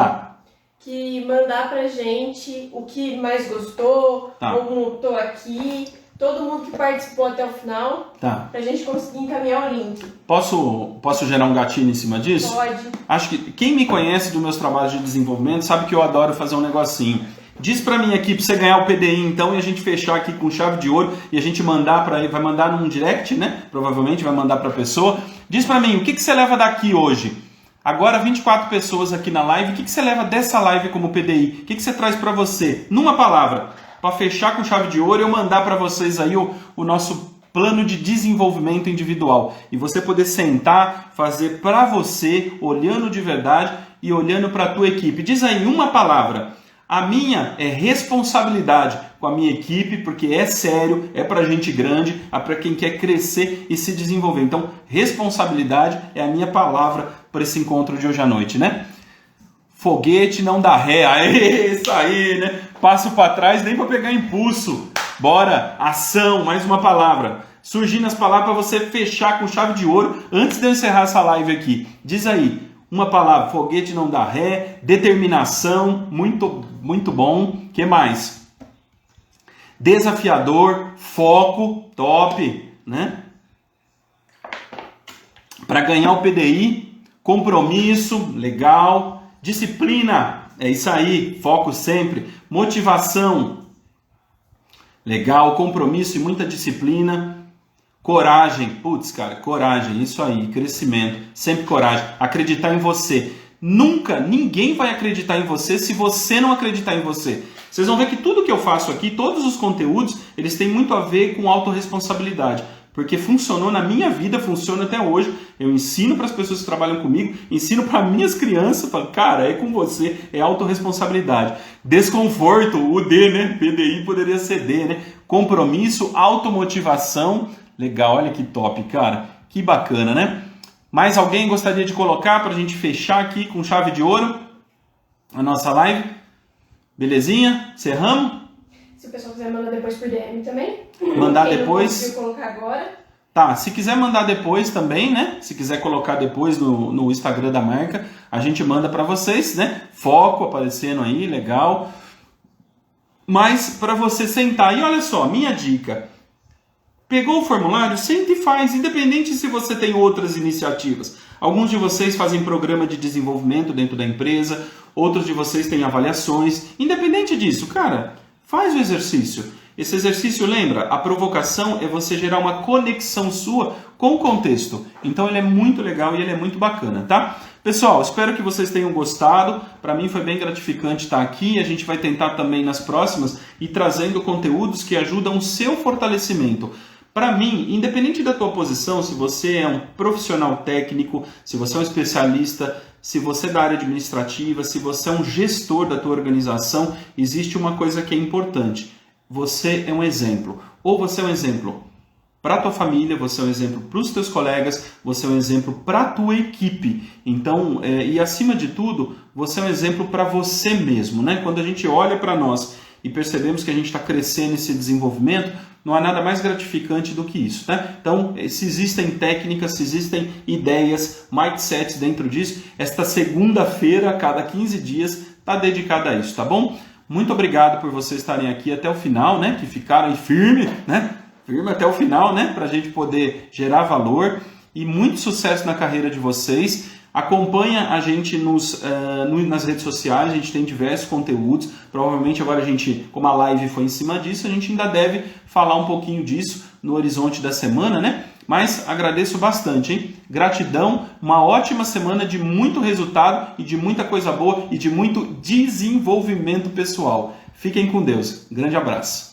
que mandar pra gente o que mais gostou, como tô aqui, todo mundo que participou até o final, pra gente conseguir encaminhar o link. Posso gerar um gatilho em cima disso? Pode. Acho que quem me conhece dos meus trabalhos de desenvolvimento sabe que eu adoro fazer um negocinho. Diz pra mim aqui, pra você ganhar o PDI então, e a gente fechar aqui com chave de ouro, e a gente mandar pra ele, vai mandar num direct, né? Provavelmente vai mandar pra pessoa. Diz pra mim, o que você leva daqui hoje? Agora 24 pessoas aqui na live, o que você leva dessa live como PDI? O que você traz pra você? Numa palavra, pra fechar com chave de ouro e eu mandar pra vocês aí o nosso plano de desenvolvimento individual. E você poder sentar, fazer pra você, olhando de verdade e olhando pra tua equipe. Diz aí uma palavra. A minha é responsabilidade com a minha equipe, porque é sério, é para gente grande, é para quem quer crescer e se desenvolver. Então, responsabilidade é a minha palavra para esse encontro de hoje à noite, né? Foguete não dá ré, aê, isso aí, né? Passo para trás nem para pegar impulso. Bora, ação, mais uma palavra. Surgindo as palavras para você fechar com chave de ouro antes de eu encerrar essa live aqui. Diz aí. Uma palavra, foguete não dá ré, determinação, muito bom. Que mais? Desafiador, foco, top, né? Para ganhar o PDI, compromisso, legal. Disciplina, é isso aí, foco sempre. Motivação, legal. Compromisso e muita disciplina. Coragem, putz, cara, coragem, isso aí, crescimento, sempre coragem, acreditar em você. Nunca, ninguém vai acreditar em você se você não acreditar em você. Vocês vão ver que tudo que eu faço aqui, todos os conteúdos, eles têm muito a ver com autorresponsabilidade. Porque funcionou na minha vida, funciona até hoje. Eu ensino para as pessoas que trabalham comigo, ensino para minhas crianças, falo, cara, é com você, é autorresponsabilidade. Desconforto, o D, né? PDI poderia ser D, né? Compromisso, automotivação. Legal, olha que top, cara. Que bacana, né? Mais alguém gostaria de colocar para a gente fechar aqui com chave de ouro a nossa live? Belezinha? Cerramos? Se o pessoal quiser mandar depois por DM também. Mandar Quem depois. não conseguiu colocar agora. Tá, se quiser mandar depois também, né? Se quiser colocar depois no Instagram da marca, a gente manda para vocês, né? Foco aparecendo aí, legal. Mas para você sentar, e olha só, minha dica. Pegou o formulário? Senta e faz, independente se você tem outras iniciativas. Alguns de vocês fazem programa de desenvolvimento dentro da empresa, outros de vocês têm avaliações. Independente disso, cara, faz o exercício. Esse exercício, lembra? A provocação é você gerar uma conexão sua com o contexto. Então ele é muito legal e ele é muito bacana, tá? Pessoal, espero que vocês tenham gostado. Para mim foi bem gratificante estar aqui. A gente vai tentar também nas próximas ir trazendo conteúdos que ajudam o seu fortalecimento. Para mim, independente da tua posição, se você é um profissional técnico, se você é um especialista, se você é da área administrativa, se você é um gestor da tua organização, existe uma coisa que é importante. Você é um exemplo. Ou você é um exemplo para a tua família, você é um exemplo para os teus colegas, você é um exemplo para a tua equipe. Então, e acima de tudo, você é um exemplo para você mesmo, né? Quando a gente olha para nós e percebemos que a gente está crescendo esse desenvolvimento, não há nada mais gratificante do que isso, né? Então, se existem técnicas, se existem ideias, mindsets dentro disso, esta segunda-feira, a cada 15 dias, está dedicada a isso, tá bom? Muito obrigado por vocês estarem aqui até o final, né? Que ficaram aí firme, né? Firme até o final, né? Para a gente poder gerar valor. E muito sucesso na carreira de vocês. Acompanha a gente nas redes sociais, a gente tem diversos conteúdos. Provavelmente agora a gente, como a live foi em cima disso, a gente ainda deve falar um pouquinho disso no horizonte da semana, né? Mas agradeço bastante, hein? Gratidão, uma ótima semana de muito resultado e de muita coisa boa e de muito desenvolvimento pessoal. Fiquem com Deus. Grande abraço.